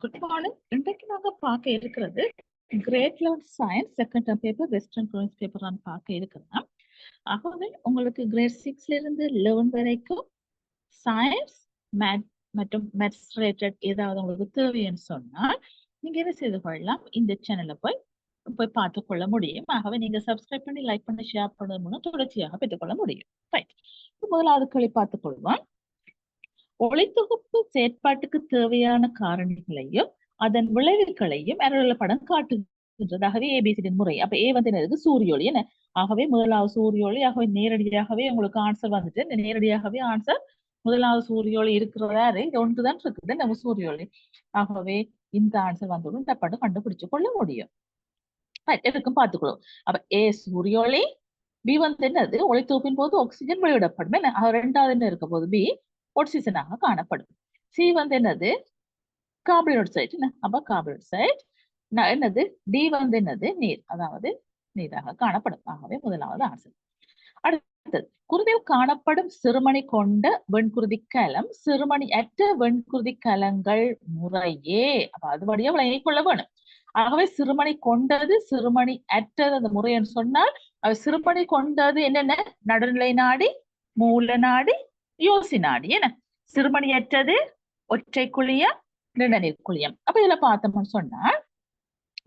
Good morning. இன்றைக்கு நாங்க பார்க்க இருக்கிறது grade level science second term paper western province paper நான் பார்க்க இருக்கிறேன். ஆகவே உங்களுக்கு கிரேட் 6ல இருந்து 11 வரைக்கும் சயின்ஸ் மேத் மற்றும் மேத்ஸ் ரிலேட்டட் ஏதாவது உங்களுக்கு தேவைன்னு சொன்னால் நீங்க என்ன செய்து கொள்ளலாம், இந்த சேனலை போய் பார்த்து கொள்ள முடியும். ஆகவே நீங்க சப்ஸ்கிரைப் பண்ணி லைக் பண்ணி ஷேர் பண்ணது மூலம் தொடர்ச்சியாக பெற்றுக்கொள்ள முடியும். ரைட், முதலாவது களி பார்த்துக் கொள்வோம். ஒளித்தொகுப்பு செயற்பாட்டுக்கு தேவையான காரணிகளையும் அதன் விளைவுகளையும் படம் காட்டுகின்றதாகவே ஏபிசிடி முறை. அப்ப ஏ வந்து என்னது, சூரியொளி. என்ன ஆகவே முதலாவது சூரியொளி. ஆகவே நேரடியாகவே உங்களுக்கு ஆன்சர் வந்துட்டு, நேரடியாகவே ஆன்சர் முதலாவது சூரியொளி இருக்கிறதா, இது ஒன்றுதான் இருக்குது நம்ம சூரியொளி. ஆகவே இந்த ஆன்சர் வந்தோடும் தப்பாட்டு கண்டுபிடிச்சு கொள்ள முடியும். எதுக்கும் பார்த்துக்கணும். அப்ப ஏ சூரியொளி, பி வந்து என்னது, ஒளித்தொகுப்பின் போது ஆக்சிஜன் வெளியிடப்படும். என்ன ரெண்டாவது என்ன இருக்க போது, பி ஆக்சிஜனாக காணப்படும். சி வந்து என்னது, கார்பன் டை ஆக்சைடு. அப்ப கார்பன் டை ஆக்சைடு என்னது, டி வந்து என்னது, நீர், அதாவது நீராக காணப்படும். ஆகவே முதலாவது ஆன்சர். அடுத்தது, குருதியில் காணப்படும் சிறுமணி கொண்ட வெண்குருதி கலம், சிறுமணி அற்ற வெண்குருதி கலங்கள் முறையே. அப்ப அது வழியா விளங்கிக் கொள்ள வேணும். ஆகவே சிறுமணி கொண்டது, சிறுமணி அற்றது அந்த முறைன்னு சொன்னால், சிறுமணி கொண்டது என்னென்ன, நடுநிலை நாடி, மூல நாடி, யோசி நாடி. என்ன சிறுமணியற்றது ஒற்றை குழியம், நிணநீர் குழியம். அப்ப இதுல பார்த்தோம்னு சொன்னா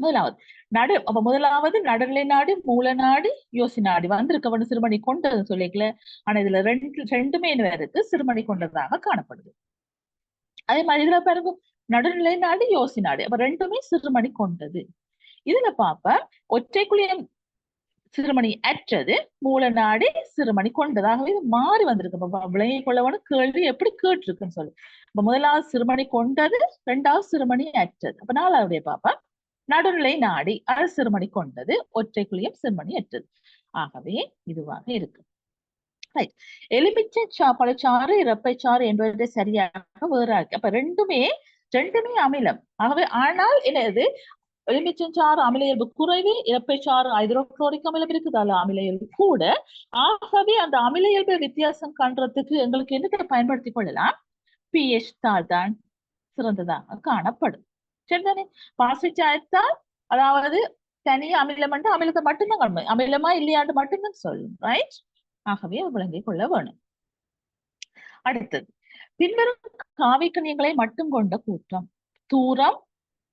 முதலாவது நடுநிலை நாடி, மூல நாடி, யோசி நாடி வந்திருக்க சிறுமணி கொண்டது சொல்லிக்கல. ஆனா இதுல ரெண்டுமே இருக்கு, சிறுமணி கொண்டதாக காணப்படுது. அதே மாதிரி இதுல பாருங்க, நடுநிலை நாடி, யோசி நாடி, அப்ப ரெண்டுமே சிறுமணி கொண்டது. இதுல பாப்ப ஒற்றை குழியம் சிறுமணி அற்றது, மூல நாடி, சிறுமணி கொண்டதாகவே இது மாறி வந்திருக்கு. விளங்கி கொள்ளவனு கேள்வி எப்படி கேட்டிருக்குன்னு சொல்லு. இப்ப முதலாவது சிறுமணி கொண்டது, ரெண்டாவது சிறுமணி அற்றது. அப்ப நாலாவது பாப்பா நடுநிலை நாடி, அது சிறுமணி கொண்டது, ஒற்றை குழியம் சிறுமணி அற்றது. ஆகவே இதுவாக இருக்கு. ரைட், எலுமிச்சை பழச்சாறு, இரப்பைச்சாறு என்பதை சரியாக வேற. அப்ப ரெண்டுமே அமிலம். ஆகவே ஆனால் என்னது, எலுமிச்சஞ்சாறு அமில இயல்பு குறைவு, இரப்பைச்சாறு ஹைட்ரோகுளோரிக் அமிலம் இருக்குது, அதுல அமில இயல்பு கூட. ஆகவே அந்த அமில இயல்பு வித்தியாசம் காண்றதுக்கு எங்களுக்கு என்னத்தை பயன்படுத்திக் கொள்ளலாம், pH தாள் தான் சிறந்ததாக காணப்படும். சரிதானே, பாசிச்சாயத்தால் அதாவது தனியா அமிலம் என்று அமிலத்தை மட்டும்தான் காணும், அமிலமா இல்லையாண்டு மட்டும்தான் சொல்லும். ரைட், ஆகவே விளங்கிக் கொள்ள வேணும். அடுத்தது, பின்வரும் காவிக்கணியங்களை மட்டும் கொண்ட கூட்டம். தூரம்,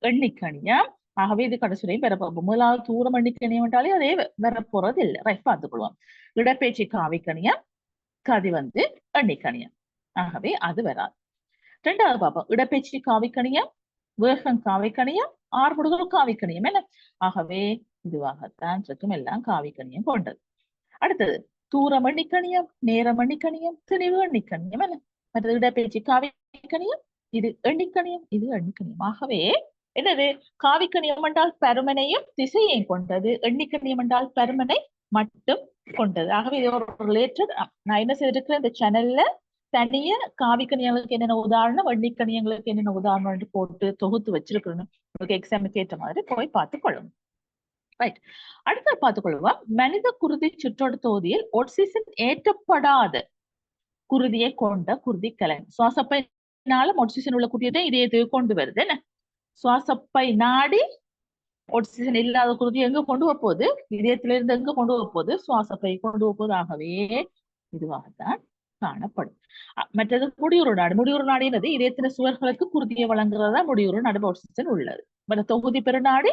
எண்ணிக்கணியம். ஆகவே இது கடைசியும் பெறப்போம். முதலாவது தூரம் எண்ணிக்கணியம் என்றாலே அதே வரப்போறது இல்லை. ரைட், பார்த்துக்கொள்வோம். இடப்பெயர்ச்சி காவிக்கணியம், கதி வந்து எண்ணிக்கணியம். ஆகவே அது வராது. ரெண்டாவது பார்ப்போம், இடப்பெயர்ச்சி காவிக்கணியம், வேகம் காவிக்கணியம், ஆறுமுடுகள் காவிக்கணியம். என்ன ஆகவே இதுவாகத்தான் இருக்கும், எல்லாம் காவிக்கணியம் கொண்டது. அடுத்தது, தூரம் எண்ணிக்கணியம், நேரம் எண்ணிக்கணியம், திணிவு எண்ணிக்கணியம். என்ன மற்றது இடப்பெயர்ச்சி காவிக்கணியம், இது எண்ணிக்கணியம், இது எண்ணிக்கணியம். ஆகவே என்னது, காவிக்கணியம் என்றால் பருமனையும் திசையையும் கொண்டது, எண்ணிக்கணியம் என்றால் பருமனை மட்டும் கொண்டது. ஆகவே இது ஒரு ரிலேட்டட். நான் என்ன செய்திருக்கிறேன், இந்த சேனல்ல தனிய காவிக்கணியங்களுக்கு என்னென்ன உதாரணம், எண்ணிக்கணியங்களுக்கு என்னென்ன உதாரணம் என்று போட்டு தொகுத்து வச்சிருக்கிறேன். உங்களுக்கு எக்ஸாமுக்கு ஏற்ற மாதிரி போய் பார்த்துக் கொள்ளணும். ரைட், அடுத்த பார்த்துக் கொள்வோம். மனித குருதி சுற்றோடு தொகுதியில் ஆக்சிஜன் ஏற்றப்படாத குருதியை கொண்ட குருதி கலன். சுவாசப்பைனால ஆக்சிஜன் உள்ள குருதியை இதயத்தை கொண்டு வருது. என்ன சுவாசப்பை நாடி ஆக்சிஜன் இல்லாத குருதி எங்க கொண்டு போகுது, இதயத்திலிருந்து எங்க கொண்டு போகுது, சுவாசப்பை கொண்டு போகுது. ஆகவே இதுவாகத்தான் காணப்படும். மற்றது முடியுறு நாடு. முடியுறு நாடு என்னது, இதயத்தின சுவர்களுக்கு குருதியை வழங்குறதா முடியுறு நாடு ஆக்சிஜன் உள்ளது. மற்ற தொகுதி பெருநாடு,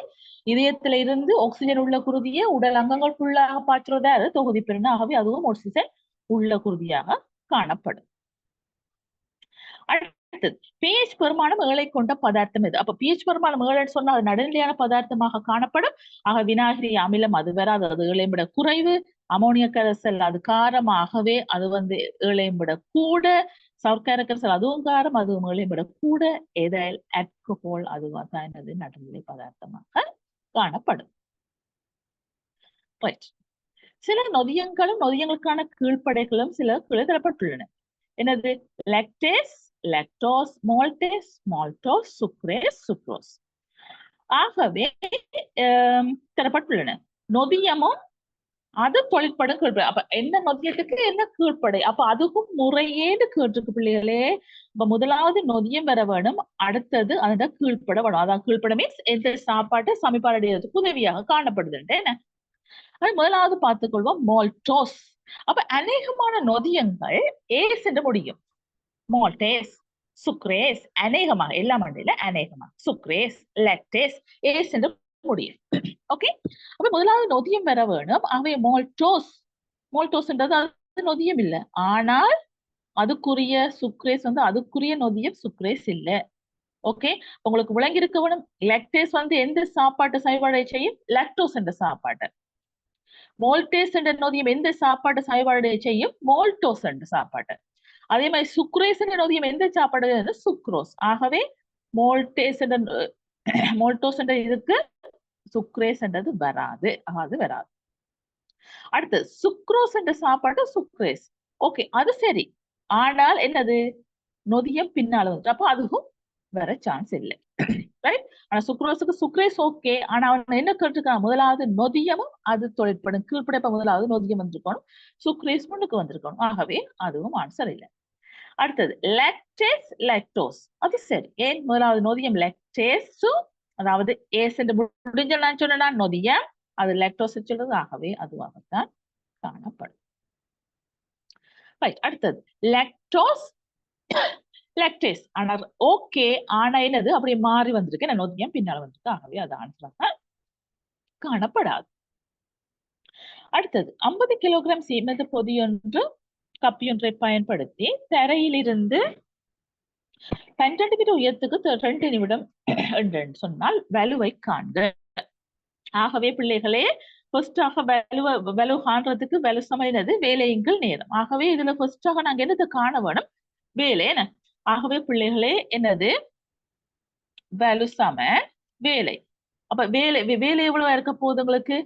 இதயத்தில இருந்து ஆக்சிஜன் உள்ள குருதியை உடல் அங்கங்கள் ஃபுல்லாக பாய்ச்சுறதா அது தொகுதி பெருநாடு. ஆகவே அதுவும் ஆக்சிஜன் உள்ள குருதியாக காணப்படும். அடுத்தது, pH பெருமானம் ஏழை கொண்ட பதார்த்தம் எது. அப்ப pH பெருமானம் ஏழைன்னு சொன்னா அது நடுநிலையான பதார்த்தமாக காணப்படும். ஆக வினாகிரி அமிலம் அது வராது, அது ஏழையும் விட குறைவு. அமோனிய கரைசல் அது காரமாகவே அது வந்து ஏழையும் விட கூட. சர்க்கரை கரைசல் அதுவும் காரம், அதுவும் ஏழையும் விட கூட. எதைல் ஆல்கஹால் அதுவாக தான் என்னது, நடுநிலை பதார்த்தமாக காணப்படும். சில நொதியங்களும் நொதியங்களுக்கான கீழ்ப்படைகளும் சில கீழே தரப்பட்டுள்ளன. என்னது, lactase, lactose, maltase, maltose, sucrase, sucrose. ஆகவே தரப்பட்டுள்ளன. நொதியமும் அது தொழிற்படும் கீழ்ப்படை. அப்ப என்ன நொதியத்துக்கு என்ன கீழ்ப்படை, அப்ப அதுக்கும் முறையேன்னு கேட்டிருக்கு பிள்ளைகளே. இப்ப முதலாவது நொதியம் வர வேணும், அடுத்தது அந்த கீழ்ப்பட வேணும். அதான் கீழ்ப்பட மீன்ஸ் எந்த சாப்பாட்டை சமைப்பாடுறதுக்கு உதவியாக காணப்படுதுன்ட்டு என்ன. அது முதலாவது பார்த்துக்கொள்வோம் மால்டோஸ். அப்ப அநேகமான நொதியங்கள் ஏஸ் என்று முடியும். மால்டேஸ், சுக்ரேஸ், அநேகமாக எல்லா மண்டையில அநேகமாக சுக்ரேஸ், லாக்டேஸ், ஏஸ் என்று முடியும். ஓகே, அப்ப முதலாவது நொதியம் வர வேணும். அவை மால்டோஸ். மால்டோஸ்ன்றது அது நொதியம் இல்லை, ஆனால் அதுக்குரிய சுக்ரேஸ் அதுக்குரிய நொதியம் சுக்ரேஸ் இல்லை. ஓகே, உங்களுக்கு விளங்கி இருக்க வேணும். லாக்டேஸ் எந்த சாப்பாட்டை சைவடை செய்யும்? லாக்டோஸ் என்ற சாப்பாட்டை. மோல்டேஸ் என்ற நொதியம் எந்த சாப்பாட்டை சைவடை செய்யும்? மோல்டோஸ் என்ற சாப்பாட்டை. அதே மாதிரி சுக்ரேஸ் என்ற நொதியம் எந்த சாப்பாடு? சுக்ரோஸ். ஆகவே மோல்டேஸ் என்ற மோல்டோஸ் என்ற இதுக்கு சுக்ரேஸ் என்றது வராது, அது வராது. அடுத்து சுக்ரோஸ் என்ற சாப்பாடு சுக்ரேஸ். ஓகே, அது சரி. ஆனால் என்னது? நொதியம் பின்னால வந்து, அப்ப அதுவும் வர சான்ஸ் இல்லை. ரைட். ஆனா சுக்ரோஸுக்கு சுக்ரேஸ் ஓகே. ஆனா அவன் என்ன கேட்டிருக்கான்? முதலாவது நொதியமும் அது தொழிற்படும் கீழ்ப்படைப்ப முதலாவது நொதியம் வந்திருக்கணும், சுக்ரேஸ் முன்னுக்கு வந்திருக்கணும். ஆகவே அதுவும் ஆன்சர் இல்லை. அடுத்தது லாக்டேஸ், லாக்டோஸ். அது சரி. ஏன் முதலாவது நொதியம் லாக்டேஸ், அதாவது ஏஸ் என்று முடிஞ்ச நான் சொன்னா நொதியம், அது லாக்டோஸ் சொல்றது. ஆகவே அதுவாகத்தான் காணப்படும். ரைட். அடுத்தது லாக்டோஸ், லாக்டேஸ். ஆனா ஓகே, ஆனா என்னது அப்படி மாறி வந்திருக்கு, நொதியம் பின்னால வந்திருக்கு. ஆகவே அது ஆன்சராக காணப்படாது. அடுத்தது 50 கிலோகிராம் சீமெந்து பொதியொன்று கப்பியொன்றை பயன்படுத்தி தரையிலிருந்து 12 மீட்டர் உயரத்துக்கு 2 நிமிடம் என்று சொன்னால் வலுவை காண்க. ஆகவே பிள்ளைகளே, ஃபர்ஸ்டாக வலு காண்றதுக்கு வலு சமைனது வேலையுங்கள் நேரம். ஆகவே இதுல ஃபர்ஸ்டாக நாங்க என்னது காண வேணும்? வேலை. என்ன? ஆகவே பிள்ளைகளே என்னது? வலு சம வேலை. அப்ப வேலை எவ்வளவு இருக்க போகுது உங்களுக்கு?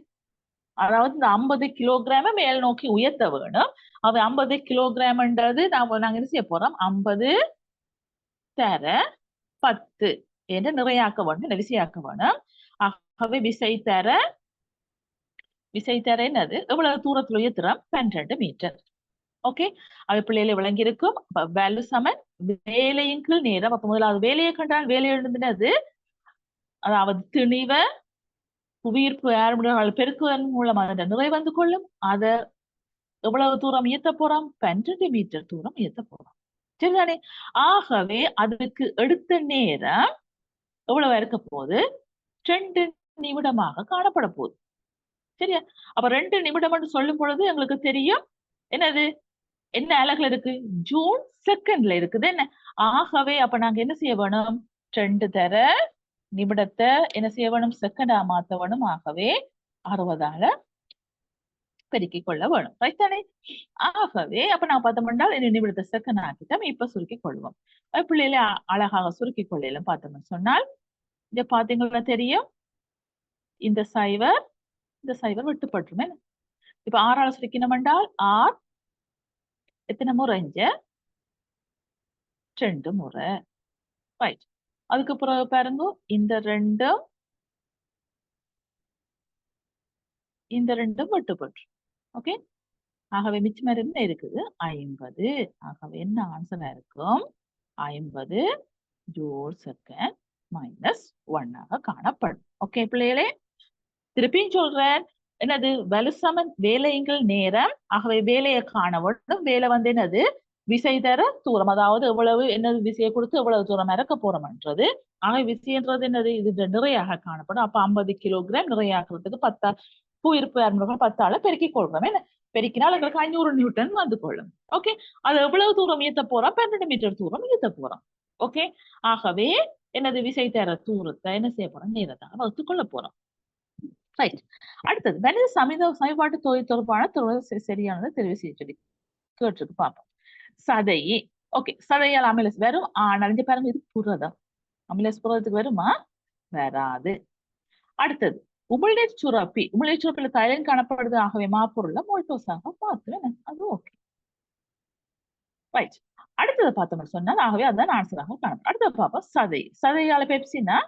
அதாவது இந்த 50 கிலோகிராம மேல் நோக்கி உயர்த்த வேணும். அவ 50 கிலோகிராம்ன்றது நாங்க என்ன செய்ய போறோம்? 50 தர 10 என்று நிறையாக்க வேணும், விசையாக்க வேணும். ஆகவே விசை தர என்னது? எவ்வளவு தூரத்துல உயர்த்துறோம்? 12 மீட்டர். ஓகே, அவை பிள்ளைகளை விளங்கி இருக்கும். வேலு சமன் வேலையின் கீழ் நேரம். அப்ப முதலாவது வேலையை கண்டால் வேலை எழுதுனது, அதாவது திணிவ புவியீர்ப்பு பெருக்குவதன் மூலம் அதன் நிறை வந்து கொள்ளும். அதை எவ்வளவு தூரம் இயத்த போறோம்? 12 மீட்டர் தூரம் இயத்த போறோம். சரிதானே? ஆகவே அதுக்கு எடுத்த நேரம் எவ்வளவு இருக்க போகுது? 2 நிமிடமாக காணப்பட போகுது. சரியா? அப்ப 2 நிமிடம் சொல்லும் பொழுது எங்களுக்கு தெரியும் என்னது, என்ன அலகுல இருக்கு? ஜூல் செகண்ட்ல இருக்குது. என்ன? ஆகவே அப்ப நாங்க என்ன செய்ய வேணும்? 2 தர நிமிடத்தை என்ன செய்ய வேணும்? செகண்டா மாத்த வேணும். ஆகவே 60ஆல பெருக்கிக் கொள்ள வேணும். ரைட் தானே? ஆகவே அப்ப நான் பார்த்தோம்னா நிமிடத்தை செகண்ட் ஆக்கிட்டோம். இப்ப சுருக்கிக் கொள்வோம். பிள்ளையில அழகாக சுருக்கிக் கொள்ளலாம் பார்த்தோம்னு சொன்னால், இங்க பாத்தீங்கன்னா தெரியும், இந்த சைவர் விட்டுப்பட்டுமே. இப்ப 6ஆல சுருக்கினோம் என்றால் 6 எத்தனை முறை? 2 முறை. ரைட். அதுக்கு பிறகு பாருங்க, இந்த ரெண்டும் விட்டுப்பட்டு. ஓகே, ஆகவே மிச்சம் என்ன இருக்குது? 50. ஆகவே என்ன ஆன்சரா இருக்கும்? 50 ஜூல் செகண்ட் மைனஸ் 1 காணப்படும். ஓகே பிள்ளைகளே, திருப்பியும் சொல்றேன். என்னது? வலுசமன் வேலைகள் நேரம். ஆகவே வேலையை காண வேண்டும். வேலை என்னது? விசை தர தூரம். அதாவது எவ்வளவு என்னது விசையை கொடுத்து எவ்வளவு தூரம் இறக்க போறோம்ன்றது. ஆக விசைன்றது என்னது? இது நிறையாக காணப்படும். அப்ப 50 கிலோகிராம் நிறையாக்குறதுக்கு 10 புவியீர்ப்பு 10ஆல பெருக்கிக் கொள்றோம். என்ன? பெருக்கினால் எங்களுக்கு 500 நியூட்டன் வந்து கொள்ளும். ஓகே, அது எவ்வளவு தூரம் இயத்த போறோம்? 12 மீட்டர் தூரம் இயத்த போறோம். ஓகே, ஆகவே என்னது? விசை தர தூரத்தை என்ன செய்ய போறோம்? நேரத்தாக வகுத்துக் கொள்ள போறோம். ரைட். அடுத்தது கணித சமன்பாட்டு தொகை தொடர்பான சரியானதை தெரிவு செய்ய சொல்லி கேட்டிருக்கு. பார்ப்போம். சதை. ஓகே, சதையால் அமிலஸ் வரும். ஆனால் பாருங்க, இது புரதம். அமிலஸ் புரதத்துக்கு வருமா? வராது. அடுத்தது உமிழ்நீர் சுரப்பி. உமிழ்நீர் சுரப்பில தைலம் காணப்படுது. ஆகவே மாப்பொருள்ல மோல்டோஸாக பார்த்து அது ஓகே. ரைட். அடுத்தது பார்த்தோம்னு சொன்னால், ஆகவே அதுதான் ஆன்சராக காணப்படும். அடுத்தது பார்ப்போம். சதையால பெப்சினா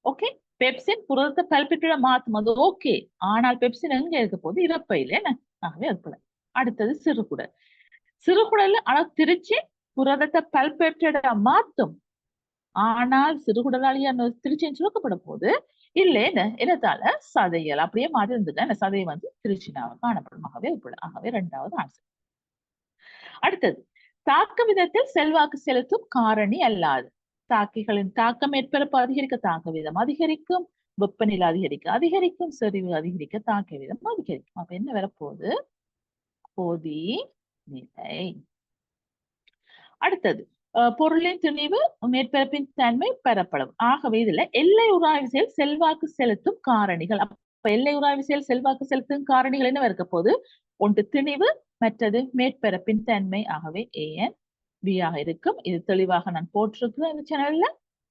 ஓகே, பெப்சின் புரதத்தை பல்பிட்டிட மாத்தும், அது ஓகே. ஆனால் பெப்சின் எங்க இருக்க போது? இறப்பையில என்ன? ஆகவே அது போல. அடுத்தது சிறுகுடல். சிறுகுடல்ல ஆனா திருச்சி புரதத்தை பல்பெப்டைட மாத்தும், ஆனால் சிறுகுடலாளியா திருச்சின்னு சுருக்கப்பட போது இல்ல என்னத்தால சதையல் அப்படியே மாறி இருந்தது. அந்த சதையை வந்து திருச்சினாக காணப்படும். ஆகவே ஆகவே 2வது ஆன்சர். அடுத்தது தாக்க விதத்தில் செல்வாக்கு செலுத்தும் காரணி அல்லாது. தாக்கிகளின் தாக்கம் மேற்பரப்பு அதிகரிக்க தாக்க விதம் அதிகரிக்கும், வெப்பநிலை அதிகரிக்கும், செறிவு அதிகரிக்க தாக்க விதம் அதிகரிக்கும். அப்ப என்ன வரப்போகுது? கொதி நிலை. அடுத்தது பொருளின் திணிவு, மேற்பரப்பின் தன்மை, பரப்பளவு. ஆகவே இதுல எல்லை உராய்வு செயல் செல்வாக்கு செலுத்தும் காரணிகள். அப்ப எல்லை உராய்வு செயல் செல்வாக்கு செலுத்தும் காரணிகள் என்ன இருக்க போது? ஒன்று திணிவு, மற்றது மேற்பரப்பின் தன்மை. ஆகவே AN B ஆக இருக்கும். இது தெளிவாக நான் போட்டிருக்கிறேன் இந்த சேனல்ல,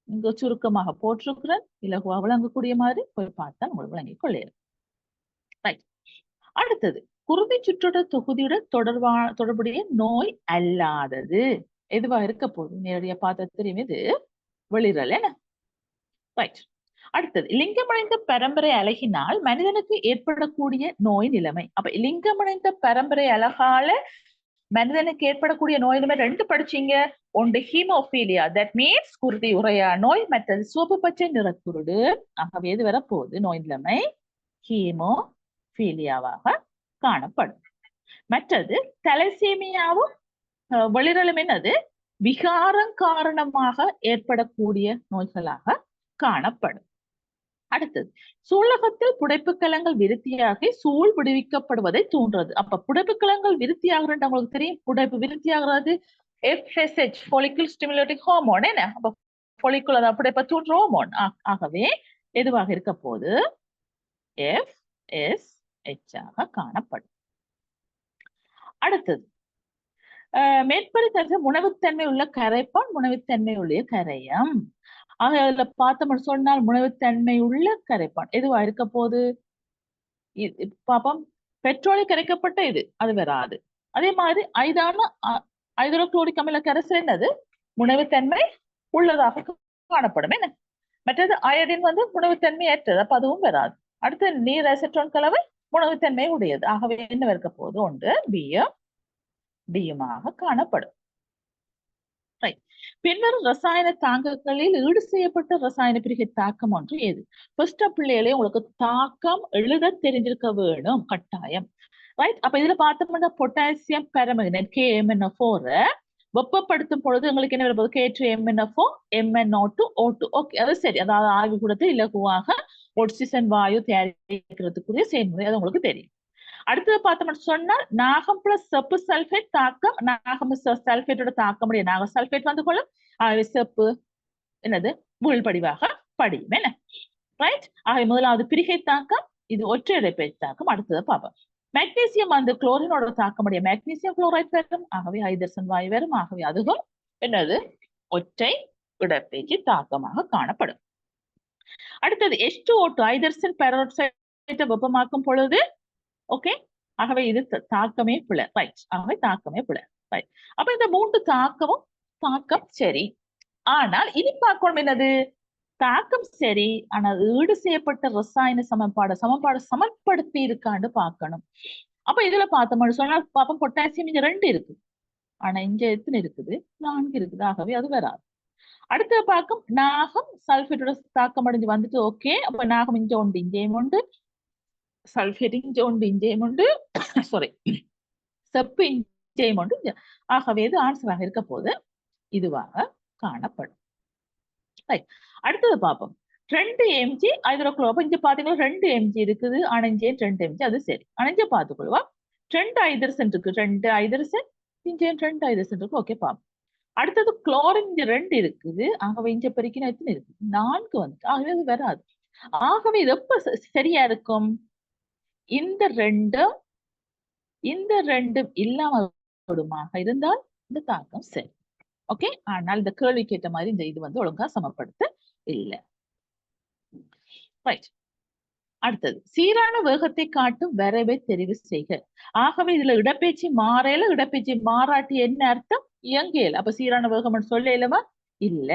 இங்க சுருக்கமாக போட்டிருக்கிறேன். இலகுவா விளங்கக்கூடிய மாதிரி போய் பார்த்தா உங்களுக்கு விளங்கிக் கொள்ளையிடும். ரைட். அடுத்தது குருதி சுற்றோட்ட தொகுதியுடன் தொடர்புடைய நோய் அல்லாதது எதுவா இருக்க போகுது? நேரடியா பார்த்தா தெரியும், இது வெளிரல் என்ன? ரைட். அடுத்தது லிங்கமடைந்த பரம்பரை அழகினால் மனிதனுக்கு ஏற்படக்கூடிய நோய் நிலைமை. அப்ப லிங்கமடைந்த பரம்பரை அழகால மனிதனுக்கு ஏற்படக்கூடிய நோய் நிலைமை 2 படிச்சீங்க. ஒன்று ஹீமோபீலியா, தட் மீன்ஸ் குருதி உறையா நோய், மற்றது சிவப்பு பச்சை நிறக்குருடு. ஆகவே எது வரப்போகுது? நோய் நிலைமை ஹீமோபீலியாவாக காணப்படும். மற்றது தலசீமியாவும் வெளிரலும் என்னது? விகாரம் காரணமாக ஏற்படக்கூடிய நோய்களாக காணப்படும். அடுத்தது சூலகத்தில் புடைப்புக்கலங்கள் விருத்தியாகி சூழ் விடுவிக்கப்படுவதை தூண்டுறது. அப்ப புடைப்புக்கலங்கள் விருத்தியாகிறது உங்களுக்கு தெரியும். புடைப்பு விருத்தியாகிறது FSH, follicle stimulating hormone என்ன? அப்ப follicle அதாவது புடைப்பை தூண்டுற ஹோமோன். ஆகவே எதுவாக இருக்க போது? FSH ஆக காணப்படும். அடுத்தது மேற்படி உணவுத்தன்மை உள்ள கரைப்பான், உணவுத்தன்மை உள்ள கரையம். ஆக அதுல பார்த்தோம்னு சொன்னால் உணவுத்தன்மை உள்ள கரைப்பான் எதுவா இருக்க போது? பாப்போம், பெட்ரோலில் கரைக்கப்பட்ட இது அது வராது. அதே மாதிரி ஹைட்ரோகுளோரிக் அமில கரைசல் என்னது? உணவுத்தன்மை உள்ளதாக காணப்படும் என்ன? மற்றது அயோடின் வந்து உணவுத்தன்மை ஏற்றது, அப்ப அதுவும் வராது. அடுத்து நீர் அசிட்டோன் கலவை உணவுத்தன்மை உடையது. ஆகவே என்ன இருக்க போது? ஒன்று பியும் டியுமாக காணப்படும். பின்வரும் ரசாயன தாக்கங்களில் ஈடு செய்யப்பட்ட ரசாயன பிரிகை தாக்கம் ஒன்று எது? ஃபர்ஸ்ட் பிள்ளைகளே உங்களுக்கு தாக்கம் எழுத தெரிஞ்சிருக்க வேணும் கட்டாயம். ரைட். அப்ப இதுல பார்த்தோம்னா பொட்டாசியம் பெர்மங்கனேட் KMnO4 வெப்பப்படுத்தும் பொழுது உங்களுக்கு என்ன வரும்போது? K2MnO4 MnO2 O2. ஓகே, அது சரி. அதாவது ஆய்வு கூடத்தில் இலகுவாக ஆக்சிஜன் வாயு தயாரிக்கிறதுக்குரிய செயல்முறை, அது உங்களுக்கு தெரியும். அடுத்தது பார்த்தோம்னு சொன்னால் நாகம் பிளஸ் செப்பு சல்பேட் தாக்கம், நாகம் சல்பேட்டோட தாக்க முடியும். நாக சல்பேட் வந்து கொள்ளும், செப்பு என்னது வீழ்படிவாக படியும் என்ன? ரைட். ஆக முதலாவது பிரிகை தாக்கம், இது ஒற்றை இடப்பெயர்ச்சி தாக்கம். அடுத்தது பார்ப்போம். மெக்னீசியம் வந்து குளோரினோட தாக்க முடியும், மெக்னீசியம் குளோரைட் வரும். ஆகவே ஹைட்ரஜன் வாயு வரும். ஆகவே அதுவும் என்னது? ஒற்றை இடப்பெயர்ச்சி தாக்கமாக காணப்படும். அடுத்தது H2O2 ஹைட்ரஜன் பெராக்சைடை வெப்பமாக்கும் பொழுது ஓகே, ஆகவே இது தாக்கமே பிழை. ரைட். ஆகவே தாக்கமே பிழை. ரைட். அப்ப இந்த 3 தாக்கம் சரி. ஆனால் இனி பார்க்கணும் என்னது? தாக்கம் சரி, ஆனால் ஈடு செய்யப்பட்ட ரசாயன சமன்பாடு சமன்படுத்தி இருக்கான்னு பார்க்கணும். அப்ப இதுல பார்த்தோம்னு சொன்னா பாப்போம், பொட்டாசியம் இங்க 2 இருக்கு, ஆனா இங்க எத்தனை இருக்குது? 4 இருக்குது. ஆகவே அது வராது. அடுத்த பார்க்கும் நாகம் சல்பேட்டோட தாக்கம் அடைஞ்சு வந்துட்டு ஓகே. அப்ப நாகம் இங்க உண்டு, இங்கேயும் உண்டு, சல்பேட் இங்கே உண்டு, இங்கேயும் உண்டு, சாரி செப்பு இங்கேயும் உண்டு. ஆகவே இது ஆன்சராக இருக்க போது இதுவாக காணப்படும். அடுத்தது பார்ப்போம். 2 mg ஹைட்ரோகுளோப இங்க பாத்தீங்கன்னா 2 mg இருக்குது, அணைஞ்சே 2 mg, அது சரி. அணைஞ்ச பார்த்துக்கொள்வா 2 ஹைட்ரஜன் இருக்கு, 2 ஹைட்ரஜன் இங்கே 2 ஹைட்ரஜன் இருக்கு. ஓகே பாப்போம். அடுத்தது குளோரின் இங்க 2 இருக்குது. ஆகவே இங்க பெருக்கினா எத்தனை இருக்கு? 4 வந்து. ஆகவே அது வராது. ஆகவே இது எப்ப சரியா இருக்கும்? இந்த ரெண்டும் இல்லாம இருந்தால் இந்த தாக்கம் சரி. ஓகே. ஆனால் இந்த கேள்விக்கு ஏற்ற மாதிரி இந்த இது வந்து ஒழுங்கா சமப்படுத்த இல்லை. ரைட். அடுத்தது சீரான வேகத்தை காட்டும் வரைவை தெரிவு செய்க. ஆகவே இதுல இடப்பெயர்ச்சி இடப்பெயர்ச்சி மாறாட்டி என்ன அர்த்தம்? இயங்கியல். அப்ப சீரான வேகம் சொல்லலவா? இல்ல.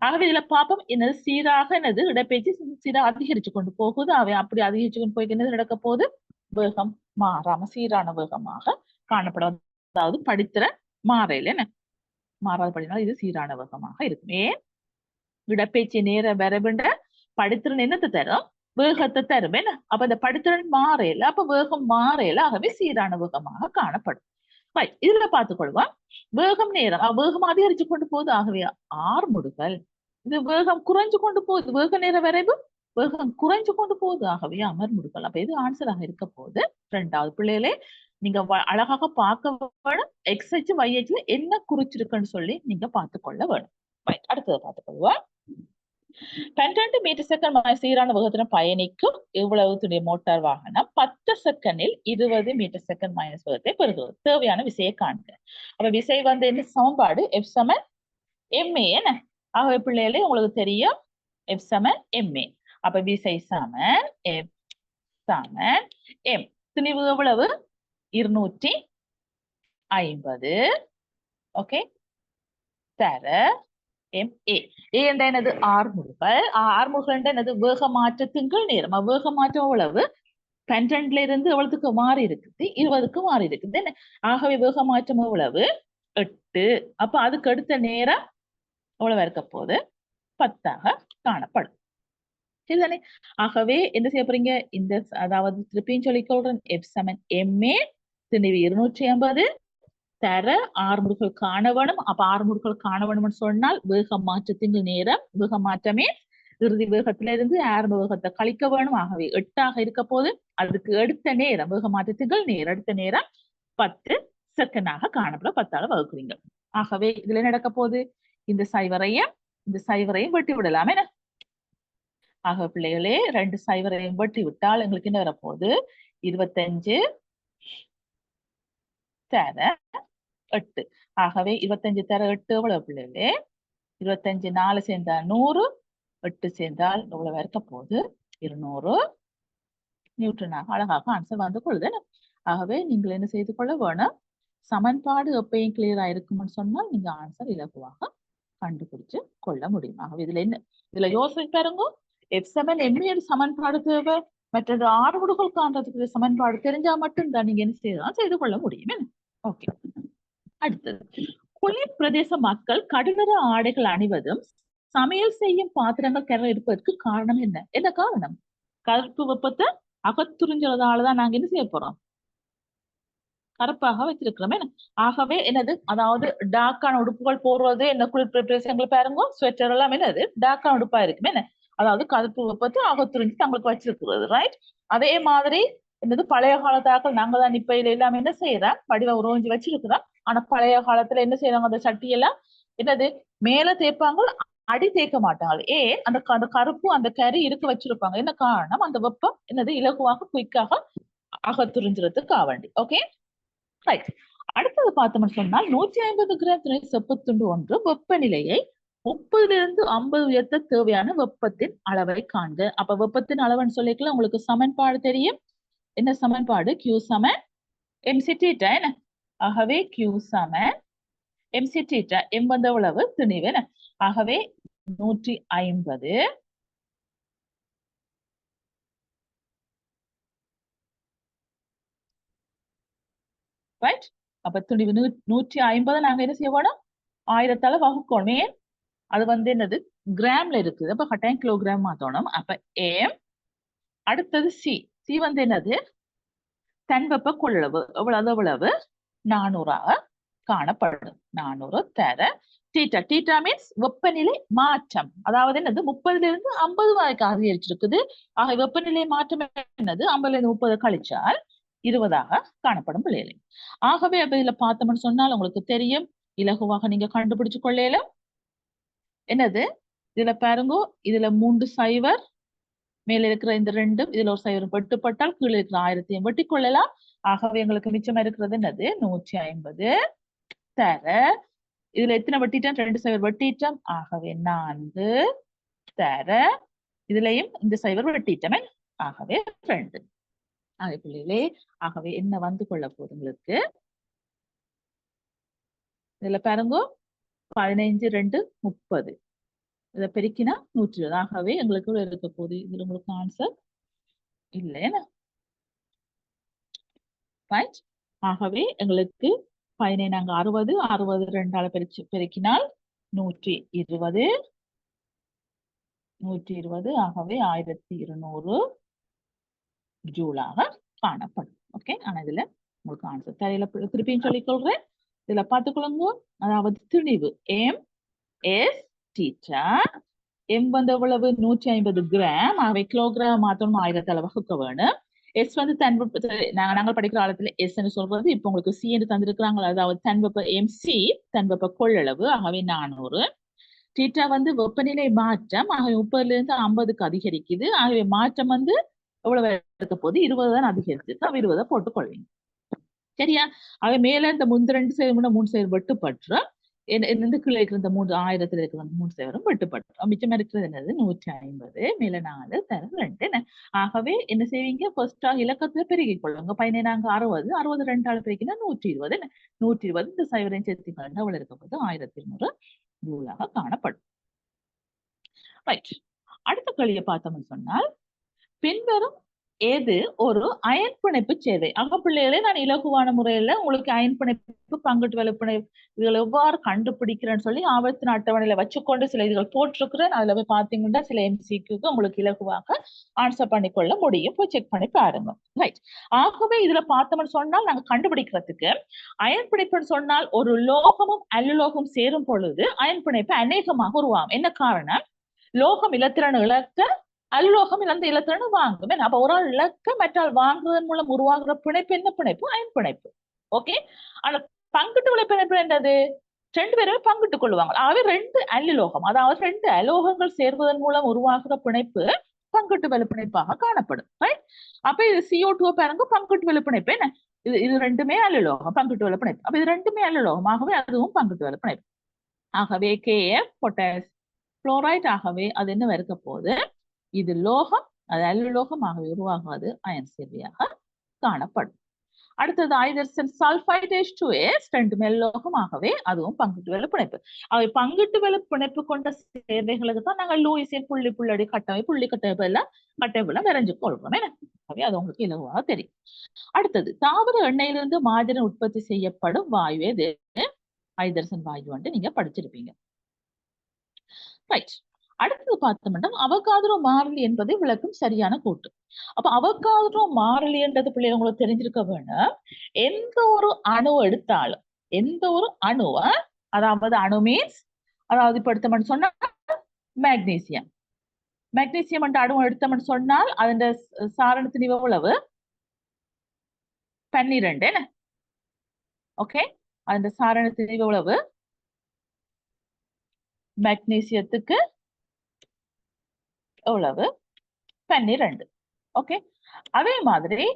ஆகவே இதுல பாப்போம் என்னது சீராக என்னது இடப்பெயர்ச்சி சீராக அதிகரிச்சு கொண்டு போகுது. அவை அப்படி அதிகரிச்சு கொண்டு போய் என்னது நடக்க போகுது, வேகம் மாறாம சீரான வேகமாக காணப்படும். அதாவது படித்திறன் மாறையில என்ன மாறாத படினால் இது சீரான வேகமாக இருக்கும். ஏன் இடப்பெயர்ச்சி நேர வரவுன்ற படித்திறன் என்னத்தை தரும், வேகத்தை தரும் என்ன. அப்ப இந்த படித்திறன் மாறையில அப்ப வேகம் மாறையில ஆகவே சீரான வேகமாக காணப்படும். இதுல பார்த்துக்கொள்வோம் வேகம் நேரம் வேகம் அதிகரிச்சு கொண்டு போகுது. ஆகவே ஆர்முடுகள் இது வேகம் குறைஞ்சு கொண்டு போகுது, வேக நேர வரைவு வேகம் குறைஞ்சு கொண்டு போகுது. ஆகவே அமர்முடுகள். அப்ப இது ஆன்சராக இருக்க போகுது. ரெண்டாவது பிள்ளைகளே நீங்க அழகாக பார்க்க வேணும், எக்ஸ் அச்சு y அச்சுல என்ன குறிச்சிருக்குன்னு சொல்லி நீங்க பார்த்துக்கொள்ள வேணும். அடுத்ததை பார்த்துக்கொள்வோம். 12 மீட்டர் செகண்ட் சீரான வேகத்துடன் பயணிக்கும் இவ்வளவு துணை மோட்டார் வாகனம் 10 செகண்டில் 20 மீட்டர் செகண்ட் மைனஸ் வேகத்தை பெறுகிறது. தேவையான விசையை காண்க. அப்ப விசை வந்து என்ன சமன்பாடு எஃப் சமன் எம்ஏ என்ன. ஆகவே பிள்ளைகளே உங்களுக்கு தெரியும் எஃப் சமன் எம்ஏ. அப்ப விசை சமன் எஃப் சமன் எம். துணிவு எவ்வளவு 250. ஓகே தர MA. A என்ற என்னது ஆர்முடுகள். ஆர்முடுகள் என்னது வேக மாற்றத்தின்கள் நேரம். வேக மாற்றம் எவ்வளவு 12ல இருந்து எவ்வளவுக்கு மாறி இருக்குது, 20க்கு மாறி இருக்குது. ஆகவே வேக மாற்றம் எவ்வளவு 8. அப்ப அதுக்கு அடுத்த நேரம் எவ்வளவு இருக்க போது 10ஆக காணப்படும். சரிதானே. ஆகவே என்ன செய்ய போறீங்க, இந்த அதாவது திருப்பியும் சொல்லிக்கொள்றேன் எஃப் சமன் MA திணிவு 250 தர ஆர்முடுகள் காண வேணும். அப்ப ஆர்முடுகள் காண வேணும்னு சொன்னால் வேக மாற்றத்தின் நேரம், வேக மாற்றமே இறுதி வேகத்தில இருந்து ஆரம்ப வேகத்தை கழிக்க வேணும். ஆகவே 8ஆக இருக்க போது அதுக்கு எடுத்த நேரம் வேக மாற்றத்தின் நேரம் எடுத்த நேரம் 10 செகண்டாக காணப்பட 10ஆல வகுக்கிறீங்க. ஆகவே இதுல நடக்க போகுது இந்த சைவரையும் வெட்டி விடலாம் என்ன. ஆக பிள்ளைகளே 2 சைவரையும் வெட்டி விட்டால் எங்களுக்கு என்ன வரப்போகுது 25 தர 8. ஆகவே 25 தர 8 எவ்வளவு பிள்ளைகளே 25 4 சேர்ந்தால் 100, 8 சேர்ந்தால் எவ்வளவு இருக்க போகுது 200 நியூட்டனாக அழகாக ஆன்சர் வந்து கொள்ளுது. ஆகவே நீங்கள் என்ன செய்து கொள்ள வேணும், சமன்பாடு எப்பயும் கிளியரா இருக்கும்னு சொன்னால் நீங்க ஆன்சர் இலகுவாக கண்டுபிடிச்சு கொள்ள முடியும். ஆகவே இதுல யோசனை பாருங்க, F7 MA சமன்பாடு தேவை, மற்றது ஆர்முடுகள் காண்றதுக்கு சமன்பாடு தெரிஞ்சா மட்டும்தான் நீங்க என்ன செய்து கொள்ள முடியும். ஓகே அடுத்தது குளிர் பிரதேச மக்கள் கடுநிற ஆடைகள் அணிவதும் சமையல் செய்யும் பாத்திரங்கள் கரை இருப்பதற்கு காரணம் என்ன. என்ன காரணம், கருப்பு வெப்பத்தை அகத்துறிஞ்சதாலதான் நாங்க என்ன செய்ய போறோம், கருப்பாக வச்சிருக்கிறோம். ஆகவே என்னது, அதாவது டாக்கான உடுப்புகள் போடுறது என்ன, குளிர் பிரதேசங்களை பாருங்க ஸ்வெட்டர் எல்லாம் என்னது டாக்கான உடுப்பா இருக்குமே என்ன, அதாவது கருப்பு வெப்பத்தை அகத்துறிஞ்சு தங்களுக்கு வச்சிருக்கிறது. ரைட். அதே மாதிரி என்னது பழைய காலத்தாக்கள் நாங்க தான் இப்ப எல்லாமே என்ன செய்யறோம் வடிவ உருவஞ்சி வச்சிருக்கிறோம். ஆனா பழைய காலத்துல என்ன செய்யறாங்க, அந்த சட்டியெல்லாம் என்னது மேல தேய்ப்பாங்க, அடி தேய்க்க மாட்டாங்க. ஏன் அந்த கருப்பு அந்த கறி இருக்க வச்சிருப்பாங்க. என்ன காரணம், அந்த வெப்பம் என்னது இலகுவாக குயிக்காக அகத்துறிஞ்சிறதுக்கு வேண்டி. Okay right. அடுத்தது பார்த்தோம்னு சொன்னால் 150 கிராம் துணை செப்புத்துண்டு ஒன்று வெப்பநிலையை 30 - 50 உயர்த்த தேவையான வெப்பத்தின் அளவை காண்க. அப்ப வெப்பத்தின் அளவுன்னு சொல்லிக்கலாம், உங்களுக்கு சமன்பாடு தெரியும். என்ன சமன்பாடு, Q சமன் MC θ என்ன. ஆகவே Q சமன் MC θ. M வந்து எவ்வளவு துணிவு என்ன. ஆகவே 150 ரைட். அப்ப துணிவு 150 நாங்க என்ன செய்யணும் 1000ஆல வகுக்கணுமே. அது வந்து என்னது கிராம்ல இருக்குது, அப்ப கட்டாயம் கிலோகிராம் மாத்தணும். அப்ப M. அடுத்தது C. C வந்து என்னது தன் வெப்ப கொள்ளளவு எவ்வளவு 400ஆக காணப்படும். 400 தர தீட்டா. தீட்டா மீன்ஸ் வெப்பநிலை மாற்றம், அதாவது என்னது 30 - 50 வரைக்கும் அதிகரிச்சிருக்குது. ஆக வெப்பநிலை மாற்றம் என்னது 50 - 30 கழிச்சால் 20ஆக காணப்படும் பிள்ளைகளை. ஆகவே அப்ப இதுல பார்த்தோம்னு சொன்னால் உங்களுக்கு தெரியும், இலகுவாக நீங்க கண்டுபிடிச்சு கொள்ளையிலும். என்னது இதுல பாருங்க, இதுல 3 சைவர் மேல இருக்கிற இந்த 2 இதுல ஒரு சைவர் வெட்டுப்பட்டால் கீழே இருக்கிற 1000 வெட்டி கொள்ளலாம். ஆகவே எங்களுக்கு மிச்சமா இருக்கிறது என்னது 150 தர இதுல எத்தனை வெட்டிட்டோம் 2 சைவர் வெட்டிட்டோம். ஆகவே 4 தர இதுலயும் இந்த சைவர் வெட்டிட்டோமே. ஆகவே 2. அதே பிள்ளைகளே ஆகவே என்ன வந்து கொள்ள போகுது உங்களுக்கு, இதுல பாருங்க 15 - 2 30 இதை பெருக்கினா 120. ஆகவே எங்களுக்கு இருக்க போகுது இதுல உங்களுக்கு ஆன்சர் இல்லைன்னா ரைட். ஆகவே எங்களுக்கு 15 நாங்க 60 62 பெருக்கினால் 120 120. ஆகவே 1200 ஜூலாக காணப்படும். ஓகே, ஆனா இதுல உங்களுக்கு ஆன்சர் தெரியல. திருப்பியும் சொல்லிக்கொள்றேன், இதுல பார்த்துக்கொள்ளுங்க. அதாவது திணிவு எம் எஸ் டீட்டா, எம் வந்து எவ்வளவு 150 கிராம். ஆகவே கிலோகிராம் மாத்தணும் 1000 வகுக்க வேணும். எஸ் வந்து நாங்கள் படிக்கிற காலத்துல எஸ் சொல்றது இப்ப உங்களுக்கு சி என்று தந்திருக்கிறாங்க. அதாவது தன்வெப்ப எம்சி தன்வெப்ப கொள்ளளவு. ஆகவே 400. டீட்டா வந்து வெப்பநிலை மாற்றம். ஆகவே 30ல இருந்து 50க்கு அதிகரிக்குது. ஆகவே மாற்றம் வந்து எவ்வளவு இருக்க போது 20 தான் அதிகரிச்சிருக்கு. அவ 20 போட்டுக்கொள்வீங்க. சரியா? ஆக மேல இந்த 2 சேரும் 3 சேரும் வெட்டுப்பட்டு இந்த கீழே இருக்கிற இந்த 3000 இருக்கிற 3 சேரும் வெட்டுப்பட்டு மிச்சம் இருக்கிறது என்னது 150 மேல 4 தரம் 2. ஆகவே என்ன செய்வீங்க, ஃபர்ஸ்டா இலக்கத்துல பெருகிக் கொள்ளுங்க. 15 60 60 2 பெருக்கினா 120. 120 இந்த சைவரையும் சேர்த்துக்கொண்டு அவ்வளவு இருக்க போது 1200 ஜூலாக காணப்படும். ரைட். அடுத்த கேள்வியை பார்த்தோம்னு சொன்னால், பின்வரும் எது ஒரு அயன் பிணைப்பு சேர்வை? பிள்ளைகளே, நான் இலகுவான முறையில உங்களுக்கு அயன் பிணைப்பு பங்கீட்டு வலுப்பிணைப்பு இதுகள் எவ்வாறு கண்டுபிடிக்கிறேன்னு சொல்லி ஆவர்த்தன அட்டவணையில வச்சுக்கொண்டு சில இதுகள் போட்டிருக்கிறேன். அதுல போய் பாத்தீங்கன்னா சில எம்சிக்கு உங்களுக்கு இலகுவாக ஆன்சர் பண்ணிக்கொள்ள முடியும். போய் செக் பண்ணி பாருங்க. ரைட். ஆகவே இதுல பார்த்தோம்னு சொன்னால் நாங்க கண்டுபிடிக்கிறதுக்கு அயன் பிணைப்புன்னு சொன்னால் ஒரு லோகமும் அல்லுலோகம் சேரும் பொழுது அயன் பிணைப்பு அநேகமாக உருவாகும். என்ன காரணம்? லோகம் இலத்திரன் இழக்க அல்லோகம் இழந்த இலத்திரன் வாங்கும். அப்ப ஒரு ஆள் இழக்க மற்றால் வாங்குவதன் மூலம் உருவாகிற பிணைப்பு என்ன பிணைப்பு? அயன் பிணைப்பு. ஓகே. ஆனா பங்கிட்டு உள்ள பிணைப்பு என்னது? 2 பேருமே பங்கிட்டுக் கொள்வாங்க. ஆகவே 2 அல்லோகம், அதாவது 2 அலோகங்கள் சேர்வதன் மூலம் உருவாகிற பிணைப்பு பங்கிட்டு வலு பிணைப்பாக காணப்படும். அப்ப இது CO2 பாருங்க, பங்கிட்டு வலு பிணைப்பு. என்ன இது 2மே அல்லோகம், பங்கிட்டு வலு பிணைப்பு. அப்ப இது 2மே அல்லோகம், ஆகவே அதுவும் பங்கிட்டு வலு பிணைப்பு. ஆகவே KF பொட்டாஸ் குளோரைட். ஆகவே அது என்ன இருக்க போகுது? இது லோகம், அது அல்லோகமாக உருவாகாது, அயன் சேர்வையாக காணப்படும். அடுத்தது ஐதர்சன் சல்பைட் H2S 2 மெல்லோகமாகவே அதுவும் பங்கிட்டு வலு பிணைப்பு. அவை பங்கிட்டு வலு பிணைப்பு கொண்ட சேர்வைகளுக்கு தான் நாங்கள் லூயிஸின் புள்ளி புள்ளடி கட்டமைப்பு புள்ளி கட்டமைப்பு எல்லாம் வரைஞ்சு கொள்றோம். எனவே அது உங்களுக்கு இலகுவாக தெரியும். அடுத்தது தாவர எண்ணெயிலிருந்து மாதன உற்பத்தி செய்யப்படும் வாயு எது? ஐதர்சன் வாயு வந்து நீங்க படிச்சிருப்பீங்க. ரைட். அடுத்தது பார்த்தோம்னா அவகாட்ரோ மாறிலி என்பதை விளக்கும் சரியான கூட்டு. அப்ப அவகாட்ரோ மாறிலி என்றது பிள்ளை உங்களுக்கு தெரிஞ்சிருக்க வேணும். எந்த ஒரு அணு எடுத்தாலும், எந்த ஒரு அணுவ, அதாவது அணு மீன்ஸ், அதாவது இப்ப எடுத்தோம்னு சொன்னா மேக்னீசியம். மேக்னீசியம் என்ற அணு எடுத்தோம்னு சொன்னால் அதன் சாரணத்தின் எவ்வளவு? 12. ஓகே. அந்த சாரணத்தின் எவ்வளவு? மேக்னீசியத்துக்கு எவ்வளவு? 12. ஓகே. அதே மாதிரி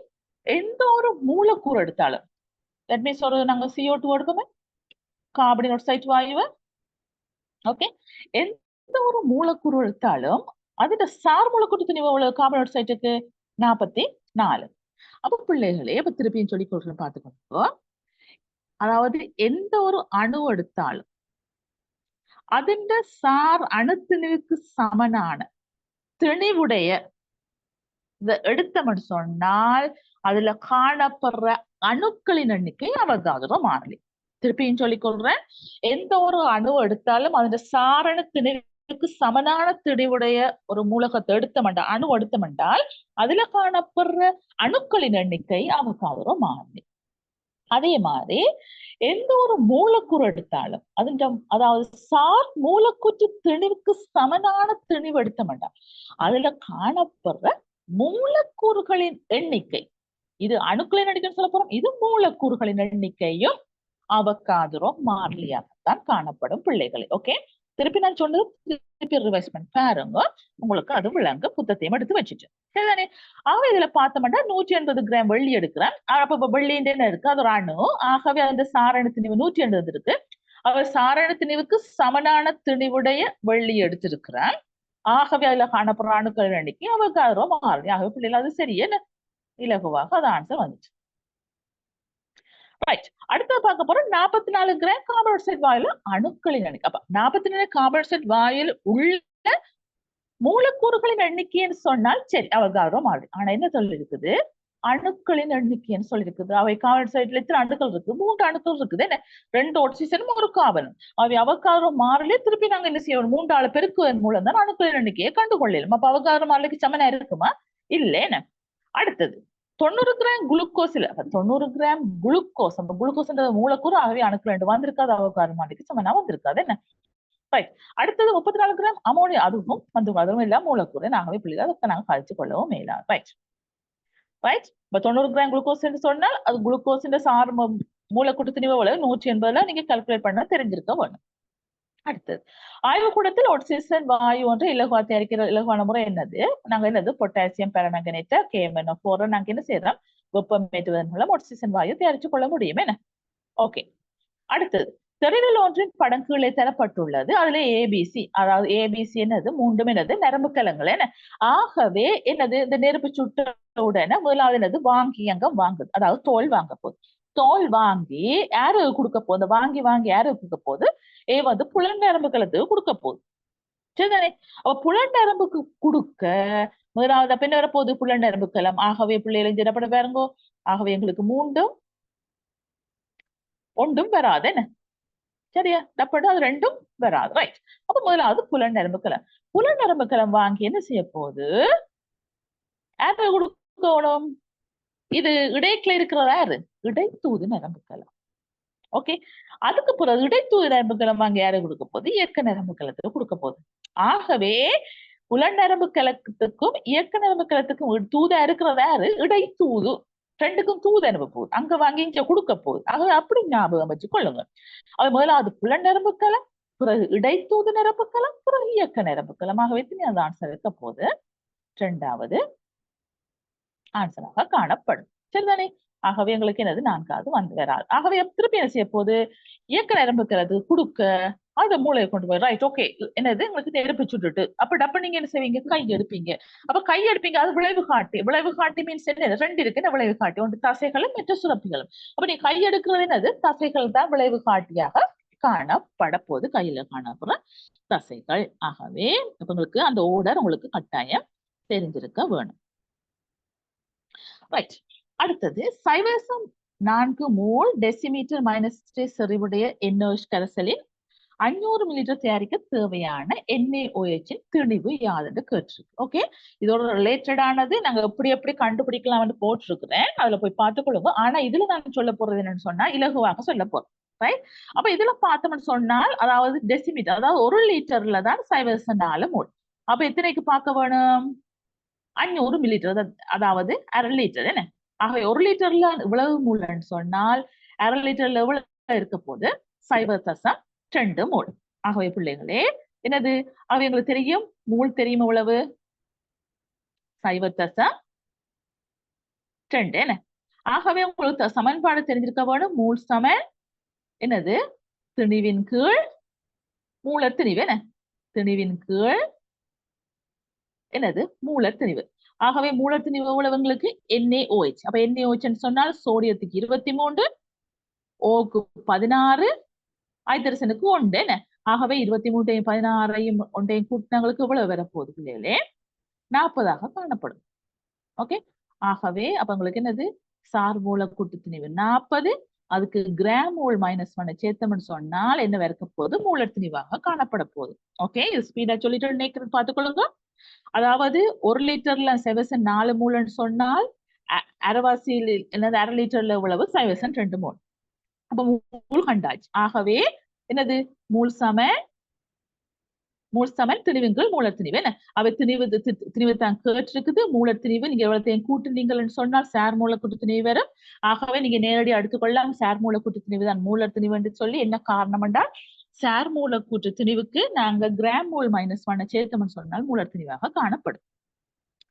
எந்த ஒரு மூலக்கூறு எடுத்தாலும், தட் மீன்ஸ் ஒரு நாங்க CO2 எடுப்போமே, கார்பன் ஆக்சைடு வாயுவை. ஓகே. எந்த ஒரு மூலக்கூறு எடுத்தாலும் அதோட சார் மூலக்கூறு திணிவு எவ்வளவு? கார்பன் ஆக்சைடுக்கு 44. அப்ப பிள்ளைகளே, இப்ப திருப்பியும் சொல்லி கொடுக்குறேன் பார்த்துக்கோங்க. அதாவது எந்த ஒரு அணு எடுத்தாலும் அதன் சார் அணுத்திணிவுக்கு சமனான திணிவுடைய எடுத்தோம்னு சொன்னால் அதுல காணப்படுற அணுக்களின் எண்ணிக்கை அவகாட்ரோ மாறிலி. திருப்பியும் சொல்லிக் கொள்றேன், எந்த ஒரு அணு எடுத்தாலும் அதன் சாரண திணிவுக்கு சமனான திணிவுடைய ஒரு மூலகத்தை எடுத்தமெண்டா, அணு எடுத்தமென்றால் அதுல காணப்படுற அணுக்களின் எண்ணிக்கை அவகாட்ரோ மாறிலி. அதே மாதிரி எந்த ஒரு மூலக்கூறு எடுத்தாலும் அதாவது சார் மூலக்கூற்று திணிவுக்கு சமனான திணிவு எடுத்தமெண்டா அதுல காணப்படுற மூலக்கூறுகளின் எண்ணிக்கை, இது அணுக்களின் எண்ணிக்கை சொல்ல போறோம், இது மூலக்கூறுகளின் எண்ணிக்கையும் அவகாட்ரோ மாறிலியாகத்தான் காணப்படும் பிள்ளைகளை. ஓகே. திருப்பி நான் சொன்னது திருப்பி ரிவைஸ் பண்ணி பாருங்க, உங்களுக்கு அது விளங்க. புத்தத்தையும் எடுத்து வச்சுட்டு சரிதானே? ஆக இதுல பார்த்தோம்னா 180 கிராம் வெள்ளி எடுக்கிறேன். அப்ப வெள்ளியின் என்ன இருக்கு? அது ஒரு அணு. ஆகவே அந்த சாரண திணிவு 180 இருக்கு. அவர் சாரண திணிவுக்கு சமனான திணிவுடைய வெள்ளி எடுத்திருக்கிறான். ஆகவே அதுல காணப்படுற அணுக்கள் எண்ணிக்கை அவகாட்ரோ மாறிலி. ஆகவே பிள்ளைகள் அது சரியே இலகுவாக அது ஆன்சர் வந்துச்சு. ரைட். அடுத்து பார்க்க போறோம் 44 கிராம் கார்பன் ஆக்சைடு வாயுல அணுக்களின் எண்ணிக்கை. அப்ப 44 கார்பன் ஆக்சைடு வாயுல உள்ள மூலக்கூறுகளின் எண்ணிக்கைன்னு சொன்னால் சரி அவகாரோ மாறி. ஆனா என்ன சொல்லிருக்குது, அணுக்களின் எண்ணிக்கைன்னு சொல்லியிருக்குது. அவை கார்பன் சைட்ல எத்தனை அணுக்கள் இருக்கு? 3 அணுக்கள் இருக்குது. என்ன 2 ஆக்சிஜனும் 1 கார்பனும். அவை அவகாரோ மாறலே திருப்பி நாங்க என்ன செய்யணும்? 3 ஆள பெருக்குவதன் மூலம் தான் அணுக்களின் எண்ணிக்கையை கண்டுகொள்ளலாம். அப்ப அவகாரோ மாறலுக்கு சமனா இருக்குமா? இல்ல. அடுத்தது 90 கிராம் குளுக்கோஸ்ல 90 கிராம் குளுக்கோஸ், அப்ப குளுக்கோஸ்ன்றது மூலக்கூறு, ஆகவே அணுக்கள் 2 வந்திருக்காது, அவகாரோ மாறலுக்கு சமனா வந்திருக்காது. என்ன ரைட். அடுத்தது 34 கிராம் அமோனியா, அதுவும் இல்ல மூலக்கூறு, ஆகவே புள்ளிகள் அதை நாங்க கழிச்சு கொள்ளவும் மேலாம். ரைட். இப்ப 90 கிராம் குளுக்கோஸ் என்று சொன்னால் அது குளுக்கோஸ் சார்பு மூலக்கூட்டு திணிவு எவ்வளவு? 180 நீங்க கால்குலேட் பண்ண தெரிஞ்சிருக்க வேணும். அடுத்தது ஆய்வுக்கூடத்தில் ஆக்சிஜன் வாயு ஒன்று இலகுவா தயாரிக்கிற இலகுவான முறை என்னது? நாங்க என்னது பொட்டாசியம் பெர்மங்கனேட் KMnO4 நாங்க என்ன செய்யறோம்? வெப்பமேற்றுவதன் மூலம் ஆக்சிஜன் வாயு தயாரிச்சு கொள்ள முடியும். என்ன ஓகே. அடுத்தது திரையில் ஒன்றின் படம் கீழே தரப்பட்டுள்ளது. அதுல ஏபிசி, அதாவது ஏபிசி என்னது? மூன்றும் என்னது? நரம்பு கலங்கள். என்ன ஆகவே என்னது? இந்த நெருப்பு சுட்ட உடனே முதலாவது என்னது? வாங்கி அங்க வாங்குது, அதாவது தோல் வாங்க போகுது. தோல் வாங்கி யாரு கொடுக்க போகுது? வாங்கி யாரு கொடுக்க போகுது? வந்து புலன் நரம்பு கலத்துக்கு கொடுக்க போகுது. சரிதானே? அப்ப புலன் நரம்புக்கு கொடுக்க முதலாவது அப்ப என்ன வரப்போகுது? புலன் நரம்பு கலம். ஆகவே பிள்ளைகளை திடப்பட பாருங்கோ. ஆகவே எங்களுக்கு மூன்றும் ஒன்றும் வராது. என்ன சரியா? டப்பட்டு அது ரெண்டும் வராது. ரைட். அப்ப முதலாவது புலன் நரம்பு கலம். புலன் நரம்பு கலம் வாங்கி என்ன செய்ய போகுது? யாரு கொடுக்கணும்? இது இடைக்குள்ள இருக்கிறதா யாரு? இடைத்தூது நரம்பு கலம். ஓகே. அதுக்கு பிறகு இடைத்தூது நரம்பு கலம் வாங்கி யாரு கொடுக்க போகுது? இயக்க நரம்பு கலத்துக்கு கொடுக்க போகுது. ஆகவே புலன் நரம்பு கலத்துக்கும் இயக்க நரம்பு கலத்துக்கும் தூதா இருக்கிறதா யாரு? இடைத்தூது. ரெண்டுக்கும் தூது அனுப்ப போகுது. அங்க வாங்கி இங்க கொடுக்க போகுது. ஆகவே அப்படி ஞாபகம் வச்சு கொள்ளுங்க. அது முதலாவது புலன் நரம்பு கலம், பிறகு இடைத்தூது நரம்பு கலம், பிறகு இயக்க நரம்பு கலம். ஆகவே அந்த ஆன்சர் இருக்க போது இரண்டாவது ஆன்சராக காணப்படும். சரிதானே? ஆகவே எங்களுக்கு என்னது? 4வது வந்து வராது. ஆகவே திருப்பி என்ன செய்ய போது? இயக்க நரம்பு கலத்துக்கு கொடுக்க அந்த மூளையை கொண்டு போய் ரைட். ஓகே. என்னது? உங்களுக்கு நெருப்பு சுட்டுட்டு அப்ப நீங்க என்ன செய்வீங்க? கை எடுப்பீங்க. அப்ப கை எடுப்பீங்க, அது விளைவு காட்டி. விளைவு காட்டி மீன்ஸ் என்ன? ரெண்டு இருக்கு விளைவு காட்டி, ஒன்று தசைகளும் மற்ற சுரப்பிகளும். அப்ப நீ கை எடுக்கிறது என்னது? தசைகள் தான் விளைவு காட்டியாக காணப்பட போது, கையில காணப்படுற தசைகள். ஆகவே உங்களுக்கு அந்த ஓர்டர் உங்களுக்கு கட்டாயம் தெரிஞ்சிருக்க வேணும். ரைட். அடுத்தது 4 மோல் டெசிமீட்டர் -3 செறிவுடைய NaOH கரைசலின் 500 மில்லிலிட்டர் தயாரிக்க தேவையான NaOH திணிவு யாருன்னு கேட்டிருக்கு. ஓகே. இதோட ரிலேட்டடானது நாங்க எப்படி கண்டுபிடிக்கலாம்னு போட்டிருக்கிறேன், அதுல போய் பார்த்துக்கொள்ளுங்க. ஆனா இதுல நான் சொல்ல போறது என்னன்னு சொன்னா இலகுவாக சொல்ல போறேன். ரைட். அப்ப இதுல பார்த்தோம்னு சொன்னால் அதாவது டெசிமீட்டர், அதாவது 1 லிட்டர்ல தான் 4 மோல். அப்ப எத்தனைக்கு பார்க்க வேணும்? 500 மில்லிலிட்டர், அதாவது 1/2 லிட்டர். என்ன ஆகவே 1 லிட்டர்ல இவ்வளவு மூலன்னு சொன்னால் 1/2 லிட்டர்ல எவ்வளவு இருக்க போது? 0.2 மோல். ஆகவே பிள்ளைகளே என்னது? ஆகவே எங்களுக்கு தெரியும் மூல் தெரியும் எவ்வளவு? 0.2. என்ன ஆகவே உங்களுக்கு சமன்பாடு தெரிஞ்சிருக்க வேணும். மூல் சமன் என்னது? திணிவின் கீழ் மூலத்திணிவு. என்ன திணிவின் கீழ் என்னது? மூலத்திணிவு. ஆகவே மூலத்திணிவு எவ்வளவுங்களுக்கு? NaOH. அப்ப NaOH சொன்னால் சோடியத்துக்கு 23, ஓக்கு 16, ஐதரசனுக்கு 1. என்ன ஆகவே 23ஐயும் 16ஐயும் 1ஐயும் கூட்டினங்களுக்கு எவ்வளவு வரப்போகுது பிள்ளைகளே? 40ஆக காணப்படும். ஓகே. ஆகவே அப்ப உங்களுக்கு என்னது? சார் மூலக்கூட்டு திணிவு 40, அதுக்கு கிராம் மோல் -1 சேர்த்தோம்னு சொன்னால் என்ன இருக்க போகுது? மூலத்திணிவாக காணப்பட போகுது. ஓகே. இது ஸ்பீடா சொல்லிட்டு நினைக்கிறது பார்த்துக்கொள்ளுங்க. அதாவது 1 லிட்டர்ல 4 மோல்னு சொன்னால் அரைவாசியில் என்னது? 1/2 லிட்டர்ல எவ்வளவு? 2 மோல். அப்ப மூல் கண்டாச்சு. ஆகவே என்னது? மூல் சமன் திணிவின் கீழ் மூலத்திணிவு. என்ன அவை திணிவு தான் கேட்டிருக்குது. மூலத்திணிவு நீங்க எவ்வளத்தையும் கூட்டுனீங்கன்னு சொன்னால் சார் மூலக்கூட்டு திணிவு வரும். ஆகவே நீங்க நேரடியாக எடுத்துக்கொள்ளலாம் சார் மூலக்கூட்டு திணிவு தான் மூலத்திணிவு என்று சொல்லி. என்ன காரணம் என்றால் சார் மூலக்கூற்று திணிவுக்கு நாங்க கிராம் மோல் -1 சேர்த்தோம்னு சொன்னால் மூலத்திணிவாக காணப்படும்.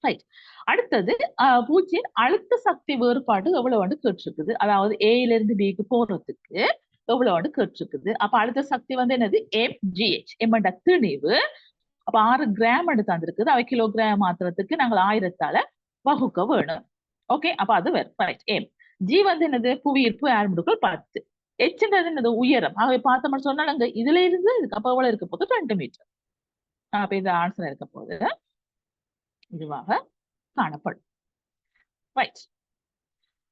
ரைட். அடுத்தது பூச்சியின் அழுத்த சக்தி வேறுபாடு எவ்வளவு கேட்டிருக்குது. அதாவது A-லிருந்து B-க்கு போறதுக்கு எவ்வளவு கேட்டிருக்குது. அப்ப அழுத்த சக்தி வந்து என்னது? mgh. எம்மண்ட திணிவு அப்ப 6 கிராம் தந்திருக்குது. அவை கிலோகிராம் மாத்திரத்துக்கு நாங்கள் 1000ஆல வகுக்க வேணும். ஓகே. அப்ப அது வேறு. ரைட். G வந்து என்னது? புவியீர்ப்பு ஆர்முடுக்கள் 10. H என்னது? உயரம். ஆகவே பார்த்தோம்னு சொன்னால் அங்க இதுல இருந்து இதுக்கு அப்ப எவ்வளவு இருக்க போது? 2 மீட்டர். அப்ப இது ஆன்சர் இருக்க போது இதுவாக காணப்படும். ரைட்.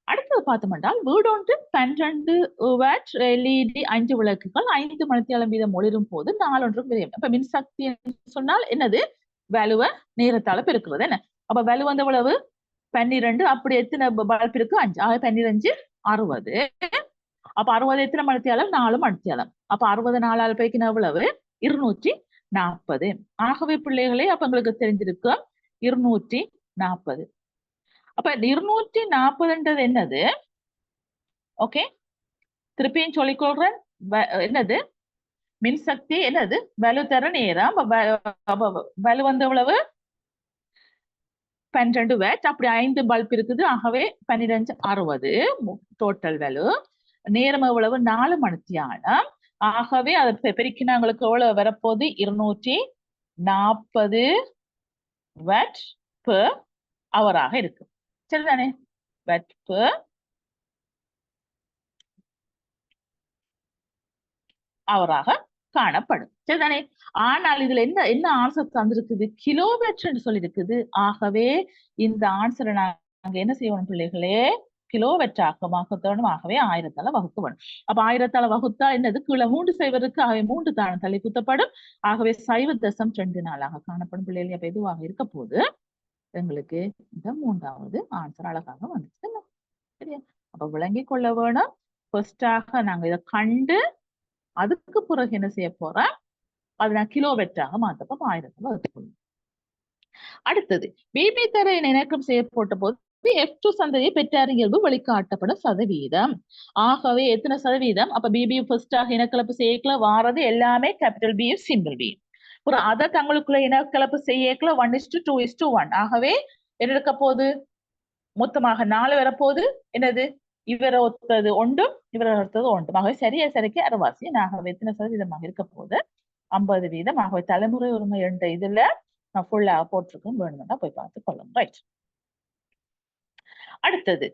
அடுத்தது பார்த்தோம்னா வீடொன்று 12 வாட் எல்இடி 5 விளக்குகள் 5 மணித்தியாலம் வீதம் ஒளிரும் போது 4 விரையும். அப்ப மின்சக்தி சொன்னால் என்னது? வேலுவ நேரத்தால பெருக்குறது என்ன? அப்ப வேலு வந்து எவ்வளவு? 12. அப்படி எத்தனை பல்ப் இருக்கு? 5. 12 60. அப்ப 60 எத்தனை மணித்தியாலம்? 4 மணித்தியாலம். அப்ப 60 4ஆல் பெருக்கினா எவ்வளவு? 240. ஆகவே பிள்ளைகளே அப்ப உங்களுக்கு தெரிஞ்சிருக்கும் 240. அப்ப 240ன்றது என்னது? ஓகே, திருப்பியும் சொல்லிக்கொள்றேன். என்னது? மின்சக்தி என்னது? வலு தர நேரம். வலு வந்து எவ்வளவு? 12 வாட். அப்படி 5 பல்ப் இருக்குது. ஆகவே 12 60 டோட்டல் வலு. நேரம் எவ்வளவு? 4 மணித்தியாலம். ஆகவே அதை பெருக்கினா உங்களுக்கு எவ்வளவு வரப்போகுது? 240 வாட் பெர் அவராக இருக்கு. சரிதானே? வாட் பெர் அவராக காணப்படும். சரிதானே? ஆனால் இதுல என்ன ஆன்சர் தந்திருக்குது? கிலோவாட் என்று சொல்லி இருக்குது. ஆகவே இந்த ஆன்சரை நாங்க என்ன செய்யணும் பிள்ளைகளே? கிலோவாட் ஆகணும். ஆகவே 1000ஆல வகுக்க வேணும். அப்ப 1000ஆல வகுத்தா என்னது? கீழே 3 சைவருக்கு ஆகவே 3 தானம் தள்ளி குத்தப்படும். ஆகவே 0.24 காணப்படும் பிள்ளைகள். அப்ப எதுவாக இருக்க போது எங்களுக்கு இந்த 3வது ஆன்சர் அழகாக வந்துச்சு. சரியா? அப்ப விளங்கிக் கொள்ள வேணும். ஃபர்ஸ்டாக நாங்க இதை கண்டு அதுக்கு பிறகு என்ன செய்ய போறேன்? அது நான் கிலோவாட்டாக மாத்தப்ப 1000ஆல வகுத்துக்கொள்ளும். அடுத்தது பிபி தர இணக்கம் செய்யப்பட்ட போது F2 சந்ததியை பெற்றார் இயல்பு வழிகாட்டப்படும் சதவீதம். ஆகவே எத்தனை சதவீதம்? அப்ப பிபி ஃபர்ஸ்டாக இனக்கலப்பு செய்யக்கல வாரது எல்லாமே கேபிட்டல் பி சிம்பிள் பி. அப்புறம் அதை தங்களுக்குள்ள இனக்கலப்பு செய்யக்கல 1:2:1. ஆகவே என்ன இருக்க போகுது? மொத்தமாக 4 வரப்போகுது. என்னது? இவரை ஒத்தது ஒன்றும் இவரை ஒத்தது ஒன்றும். ஆகவே சரியா சரிக்கு அரைவாசி. ஆகவே எத்தனை சதவீதமாக இருக்க போகுது? 50%. ஆகவே தலைமுறை உரிமை என்ற இதுல நான் ஃபுல்லா போட்டிருக்கேன். வேணும்னா போய் பார்த்து கொள்ளுங்க. ரைட். அடுத்தது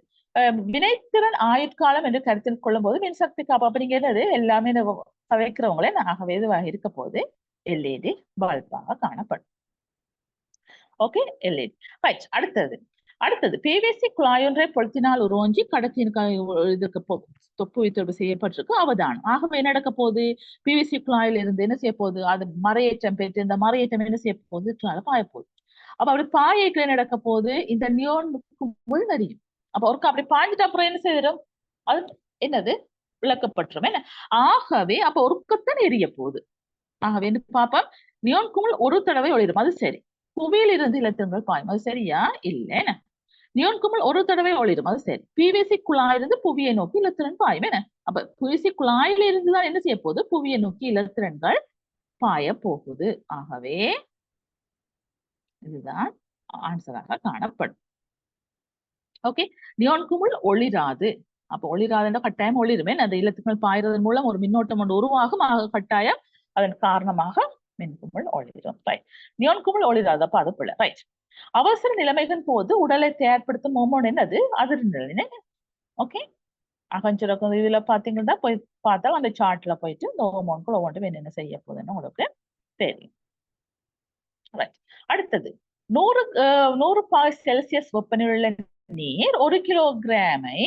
வினைத்திறன் ஆயுட்காலம் என்று கருத்தில் கொள்ளும் போது மின்சக்தி காப்பு அப்படிங்கிறது எல்லாமே வைக்கிறவங்களே ஆகவே இதுவாக இருக்க போது எல்இடி பல்பாக காணப்படும். Okay, LED. ரைட். அடுத்தது பிவிசி குழாய் ஒன்றை பொருத்தினால் உருவாஞ்சி கடத்தின் இதுக்கு தொப்பு செய்யப்பட்டிருக்கு அவதானம். ஆகவே என்ன நடக்க போகுது? பிவிசி குழாயில இருந்து என்ன செய்ய போகுது? அது மறையேற்றம் பெற்று இந்த மறையேற்றம் என்ன செய்ய போகுது? பாய போகுது. அப்ப அப்படி பாயைக்குள்ள நடக்க போகுது இந்த நியோன் உள்நறியும். அப்ப ஒருக்கா அப்படி பாய்ஞ்சிட்டு அப்புறம் என்ன செய்திடும்? அது என்னது? விளக்கப்பட்டுரும். என்ன? ஆகவே அப்ப ஒருக்கத்தான் எரிய போகுது. ஆகவே பாப்போம். நியோன் குமிழ் ஒரு தடவை ஒளிரும். அது சரி. புவியில் இருந்து இலத்திரன்கள் பாயும். அது சரியா? இல்ல. நியோன் குமிழ் ஒரு தடவை ஒளிரும். அது சரி. பிவிசி குழாயிலிருந்து புவியை நோக்கி இலத்திரன் பாயும். என்ன? அப்ப பிவிசி குழாயில இருந்துதான் என்ன செய்ய போகுது? புவியை நோக்கி இலத்திரன்கள் பாய போகுது. ஆகவே இதுதான் ஆன்சராக காணப்படும். ஓகே, நியோன் குமிழ் ஒளிராது. அப்ப ஒளிராதுன்ற கட்டாயம் ஒளிருமே. அந்த இலத்துக்கள் பாய்றதன் மூலம் ஒரு மின்னோட்டம் ஒன்று உருவாகும். கட்டாயம் அதன் காரணமாக மின்குமிழ் ஒளிரும். ரைட். நியோன் குமிழ் ஒளிராது. அப்ப அது பிள்ளை. ரைட். அவசர நிலைமைகளின் போது உடலை தயார்படுத்தும் ஹோமோன் என்னது? அதிர்நிலை. ஓகே, அகஞ்சுரக்கம் இதுல பாத்தீங்கன்னா போய் பார்த்தா அந்த சார்ட்ல போயிட்டு இந்த ஹோமோன்கள் ஒவ்வொன்றும் என்னென்ன செய்ய போகுதுன்னு உங்களுக்கு தெரியும். ரைட். அடுத்தது 100 செல்சியஸ் வெப்பநிலை நீர் 1 கிலோகிராமை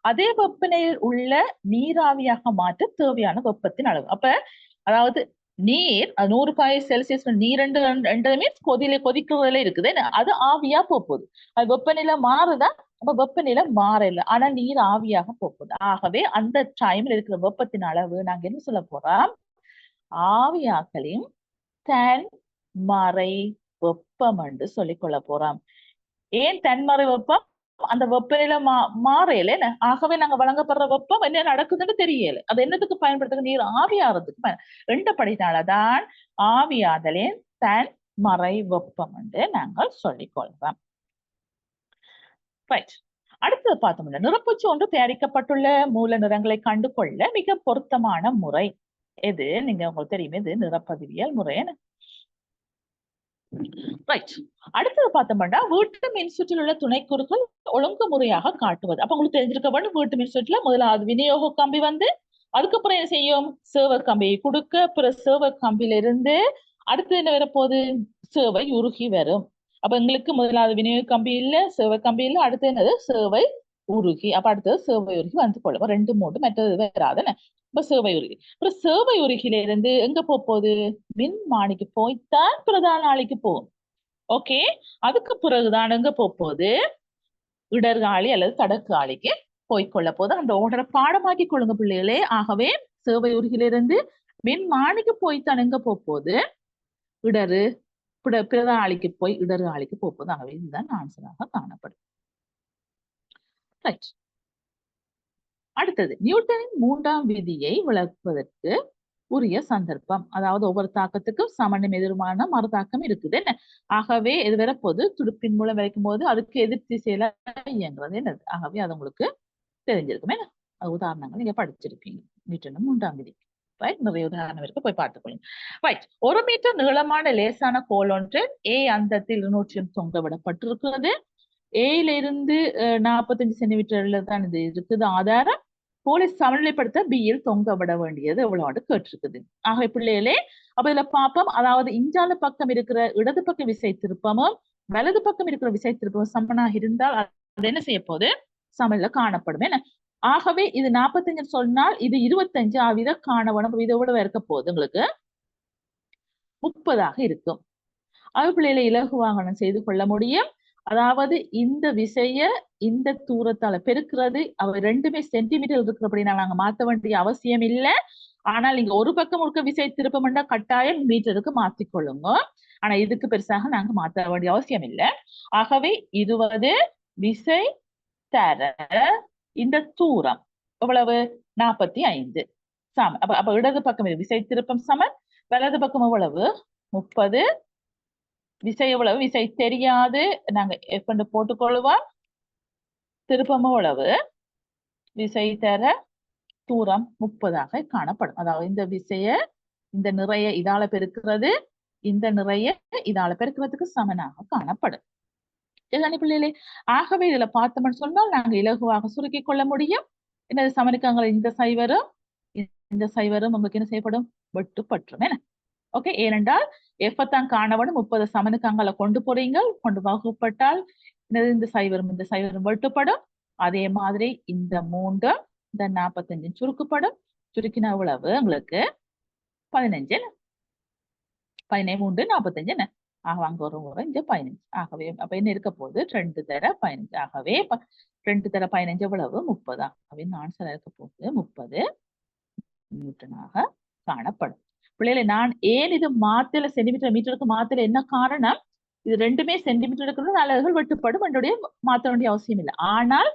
அதே வெப்பநிலையில் உள்ள நீராவியாக மாற்ற தேவையான வெப்பத்தின் அளவு. அப்ப அதாவது நீர் 100 செல்சியஸ் நீர் மீன்ஸ் கொதிக்கிறதுல இருக்குது. அது ஆவியா போகுது. அது வெப்பநிலை மாறுதா? அப்ப வெப்பநிலை மாறல. ஆனா நீர் ஆவியாக போகுது. ஆகவே அந்த டைம்ல இருக்கிற வெப்பத்தின் அளவு நாங்க என்ன சொல்ல போறோம்? ஆவியாக்கலின் தன்மறை வெப்பம் என்று சொல்லிக்கொள்ள போறோம். ஏன் தன்மறை வெப்பம்? அந்த வெப்பநிலை மாறையில. ஆகவே நாங்க வழங்கப்படுற வெப்பம் என்ன நடக்குதுன்னு தெரியல. அது என்னத்துக்கு பயன்படுத்துங்க? நீர் ஆவியாறதுக்கு ரெண்டப்படினாலதான் ஆவியாதலின் தன்மறை வெப்பம் என்று நாங்கள் சொல்லிக் கொள்வோம். ரைட். அடுத்தது பார்த்தோம்னா நிறப்பூச்சு ஒன்று தயாரிக்கப்பட்டுள்ள மூல நிறங்களை கண்டு கொள்ள மிக பொருத்தமான முறை எது? நீங்க உங்களுக்கு தெரியுமே, இது நிறப்பதிவியல் முறை. ரைட். அடுத்தது பார்த்தோம்னா வீட்டு மின்சுற்றில் உள்ள துணைக்கூறுகள் ஒழுங்குமுறையாக காட்டுவது. அப்ப உங்களுக்கு தெரிஞ்சிருக்க வேண்டும். வீட்டு மின்சுற்றில முதலாவது விநியோக கம்பி வந்து அதுக்கப்புறம் என்ன செய்யும்? சேவர் கம்பியை கொடுக்க, அப்புறம் சேவர் கம்பியில இருந்து அடுத்து என்ன வரப்போகுது? சேவை உருகி வரும். அப்ப எங்களுக்கு முதலாவது விநியோக கம்பி இல்ல, சேவை கம்பி இல்ல, அடுத்து என்னது? சேவை உருகி. அப்ப அடுத்தது சேவை உருகி வந்து கொள்ளும். 2 3 மற்றது வராதுன்னு. இப்ப சேவை உருகி. அப்புறம் சேவை உருகில இருந்து எங்க போகுது? மின்மானிக்கு போய்த்தான் பிரதான ஆளிக்கு போகும். ஓகே, அதுக்கு பிறகுதான் எங்க போகுது? இடர்காலி அல்லது தடக்காலிக்கு போய்கொள்ள போது. அந்த ஓர்டரை பாடமாக்கி கொள்ளுங்க பிள்ளைகளே. ஆகவே சேவை உருகிலிருந்து மின்மானிக்கு போய்த்தான் எங்க போகுது? இடரு பிரதான ஆளிக்கு போய் இடரு ஆளிக்கு போகுது. ஆகவே இதுதான் ஆன்சராக காணப்படும். ரைட். அடுத்தது நியூட்டனின் 3ஆம் விதியை விளக்குவதற்கு உரிய சந்தர்ப்பம். அதாவது ஒவ்வொரு தாக்கத்துக்கும் சமணம் எதிர்மான மறுதாக்கம் இருக்குது என்ன. ஆகவே இது வரப்போது துடுப்பின் மூலம் வரைக்கும் போது அதுக்கு எதிர் திசையில இயங்குறது என்னது. ஆகவே அது உங்களுக்கு தெரிஞ்சிருக்கும் என்ன. உதாரணங்கள் நீங்க படிச்சிருப்பீங்க நியூட்டனின் 3ஆம் விதி. ரைட். நிறைய உதாரணம் இருக்கு, போய் பார்த்துக்கொள்ளுங்க. ரைட். 1 மீட்டர் நீளமான லேசான கோல் ஒன்று ஏ அந்தத்தில் 200 தொங்க விடப்பட்டிருக்கிறது. ஏல இருந்து 45 சென்டிமீட்டர்ல தான் இது இருக்குது ஆதாரம். கோலை சமநிலைப்படுத்த பியில் தொங்க விட வேண்டியது எவ்வளவு கேட்டிருக்குது. ஆகவே பிள்ளைகளே, அப்ப இதுல பார்ப்போம். அதாவது இஞ்சால பக்கம் இருக்கிற இடது பக்க விசை திருப்பமும் வலது பக்கம் இருக்கிற விசை திருப்பமும் சமனாக இருந்தால் அது என்ன செய்ய போகுது? சமநிலை காணப்படும் என்ன. ஆகவே இது 45 சொன்னால் இது 25 இதை காணப்படும். இதை விட இருக்க போகுது உங்களுக்கு 30 இருக்கும். அது பிள்ளைகளை இலகுவாகனம் செய்து கொள்ள முடியும். அதாவது இந்த விசைய இந்த தூரத்தால பெருக்கிறது. அவ ரெண்டுமே சென்டிமீட்டர் இருக்கிறபடினா நாங்க மாத்த வேண்டிய அவசியம் இல்லை. ஆனால் நீங்க ஒரு பக்கம் இருக்க விசை திருப்பம்னா கட்டாயம் மீட்டருக்கு மாத்திக்கொள்ளுங்க. ஆனா இதுக்கு பெருசாக நாங்க மாத்த வேண்டிய அவசியம் இல்லை. ஆகவே 20 விசை தர இந்த தூரம் எவ்வளவு? 45 சம. அப்ப இடது பக்கம் விசை திருப்பம் சமன், வலது பக்கம் எவ்வளவு? 30. விசை எவ்வளவு? விசை தெரியாது, நாங்க எஃப் போட்டுக்கொள்வோம். திருப்பம் எவ்வளவு? விசை தர தூரம் 30 காணப்படும். அதாவது இந்த விசைய இந்த நிறைய இதால பெருக்கிறது, இந்த நிறைய இதால பெருக்கிறதுக்கு சமனாக காணப்படும். பிள்ளைகளே, ஆகவே இதுல பார்த்தோம்னு சொன்னால் நாங்க இலகுவாக சுருக்கிக் கொள்ள முடியும். என்ன சமனுக்கங்கள் இந்த சைவரும் இந்த சைவரும் உங்களுக்கு என்ன செய்யப்படும்? வெட்டுப்பற்றும் என்ன. ஓகே, ஏனென்றால் எஃப்தான் காணவனும் 30 சமனுக்கங்களை கொண்டு போறீங்க, கொண்டு வகுப்பட்டால் இந்த சைவரும் இந்த சைவரும் வெட்டுப்படும். அதே மாதிரி இந்த 3 இந்த 45 சுருக்கப்படும். சுருக்கின எவ்வளவு உங்களுக்கு? 15. 13 45 என்ன. ஆக அங்க ஒரு முறை இங்க 15. ஆகவே அப்ப என்ன இருக்க போகுது? 2 தர 15. ஆகவே 2 தர 15 எவ்வளவு? 30. ஆகவே ஆன்சர் இருக்க போகுது 30 நியூட்டனாக காணப்படும். பிள்ளைகளை, நான் ஏன் இது மாத்தல சென்டிமீட்டர் மீட்டருக்கு மாத்தல, என்ன காரணம்? இது ரெண்டுமே சென்டிமீட்டர் இருக்கிறது, அலகுகள் வெட்டுப்படும், என்னுடைய மாற்ற வேண்டிய அவசியம் இல்லை. ஆனால்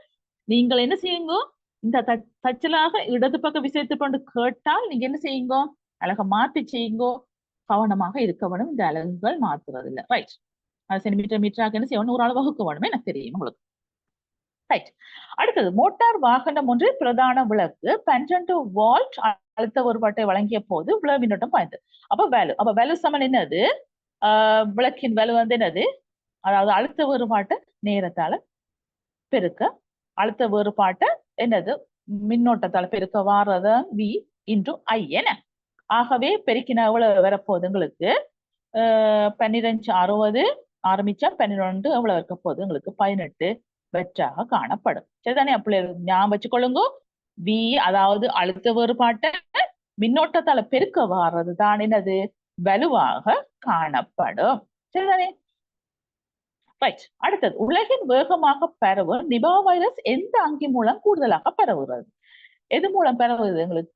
நீங்கள் என்ன செய்யுங்க? இந்த தச்சலாக இடது பக்க விசைத்து கொண்டு கேட்டால் நீங்க என்ன செய்யுங்க? அழகை மாற்றி செய்யுங்க. கவனமாக இருக்க வேணும், இந்த அலகுகள் மாத்துறது இல்லை. ரைட். சென்டிமீட்டர் மீட்டராக என்ன செய்யணும்? ஒரு அளவு வகுக்க வேணும், எனக்கு தெரியும் உங்களுக்கு. ரைட். அடுத்தது மோட்டார் வாகனம் ஒன்று பிரதான விளக்கு 12 வோல்ட் அழுத்த வேறுபாட்டை வழங்கிய போது விளவு மின்னோட்டம் பாய்ந்தது. அப்ப வேலு. அப்ப வேலு சமன் என்னது? விளக்கின் வேலு வந்து என்னது? அதாவது அழுத்த வேறுபாட்டை நேரத்தால பெருக்க, அழுத்த வேறுபாட்டை என்னது? மின்னோட்டத்தால பெருக்க வாரத வி இன்டு ஐ என. ஆகவே பெருக்கின எவ்வளவு வரப்போகுது உங்களுக்கு? 12 60 ஆரம்பிச்சா 12 எவ்வளவு இருக்க போகுது உங்களுக்கு? 18 வெற்றாக காணப்படும். சரிதானே? அப்படி ஞாபகம் வச்சுக்கொள்ளுங்க. வி அதாவது அழுத்த வேறுபாட்டை மின்னோட்டத்தால பெருக்க வாரது தான் என்னது? வலுவாக காணப்படும். சரிதானே? ரைட். அடுத்தது, உலகின் வேகமாக பரவும் நிபா வைரஸ் எந்த அங்கி மூலம் கூடுதலாக பரவுகிறது? எது மூலம் பரவுது உங்களுக்கு?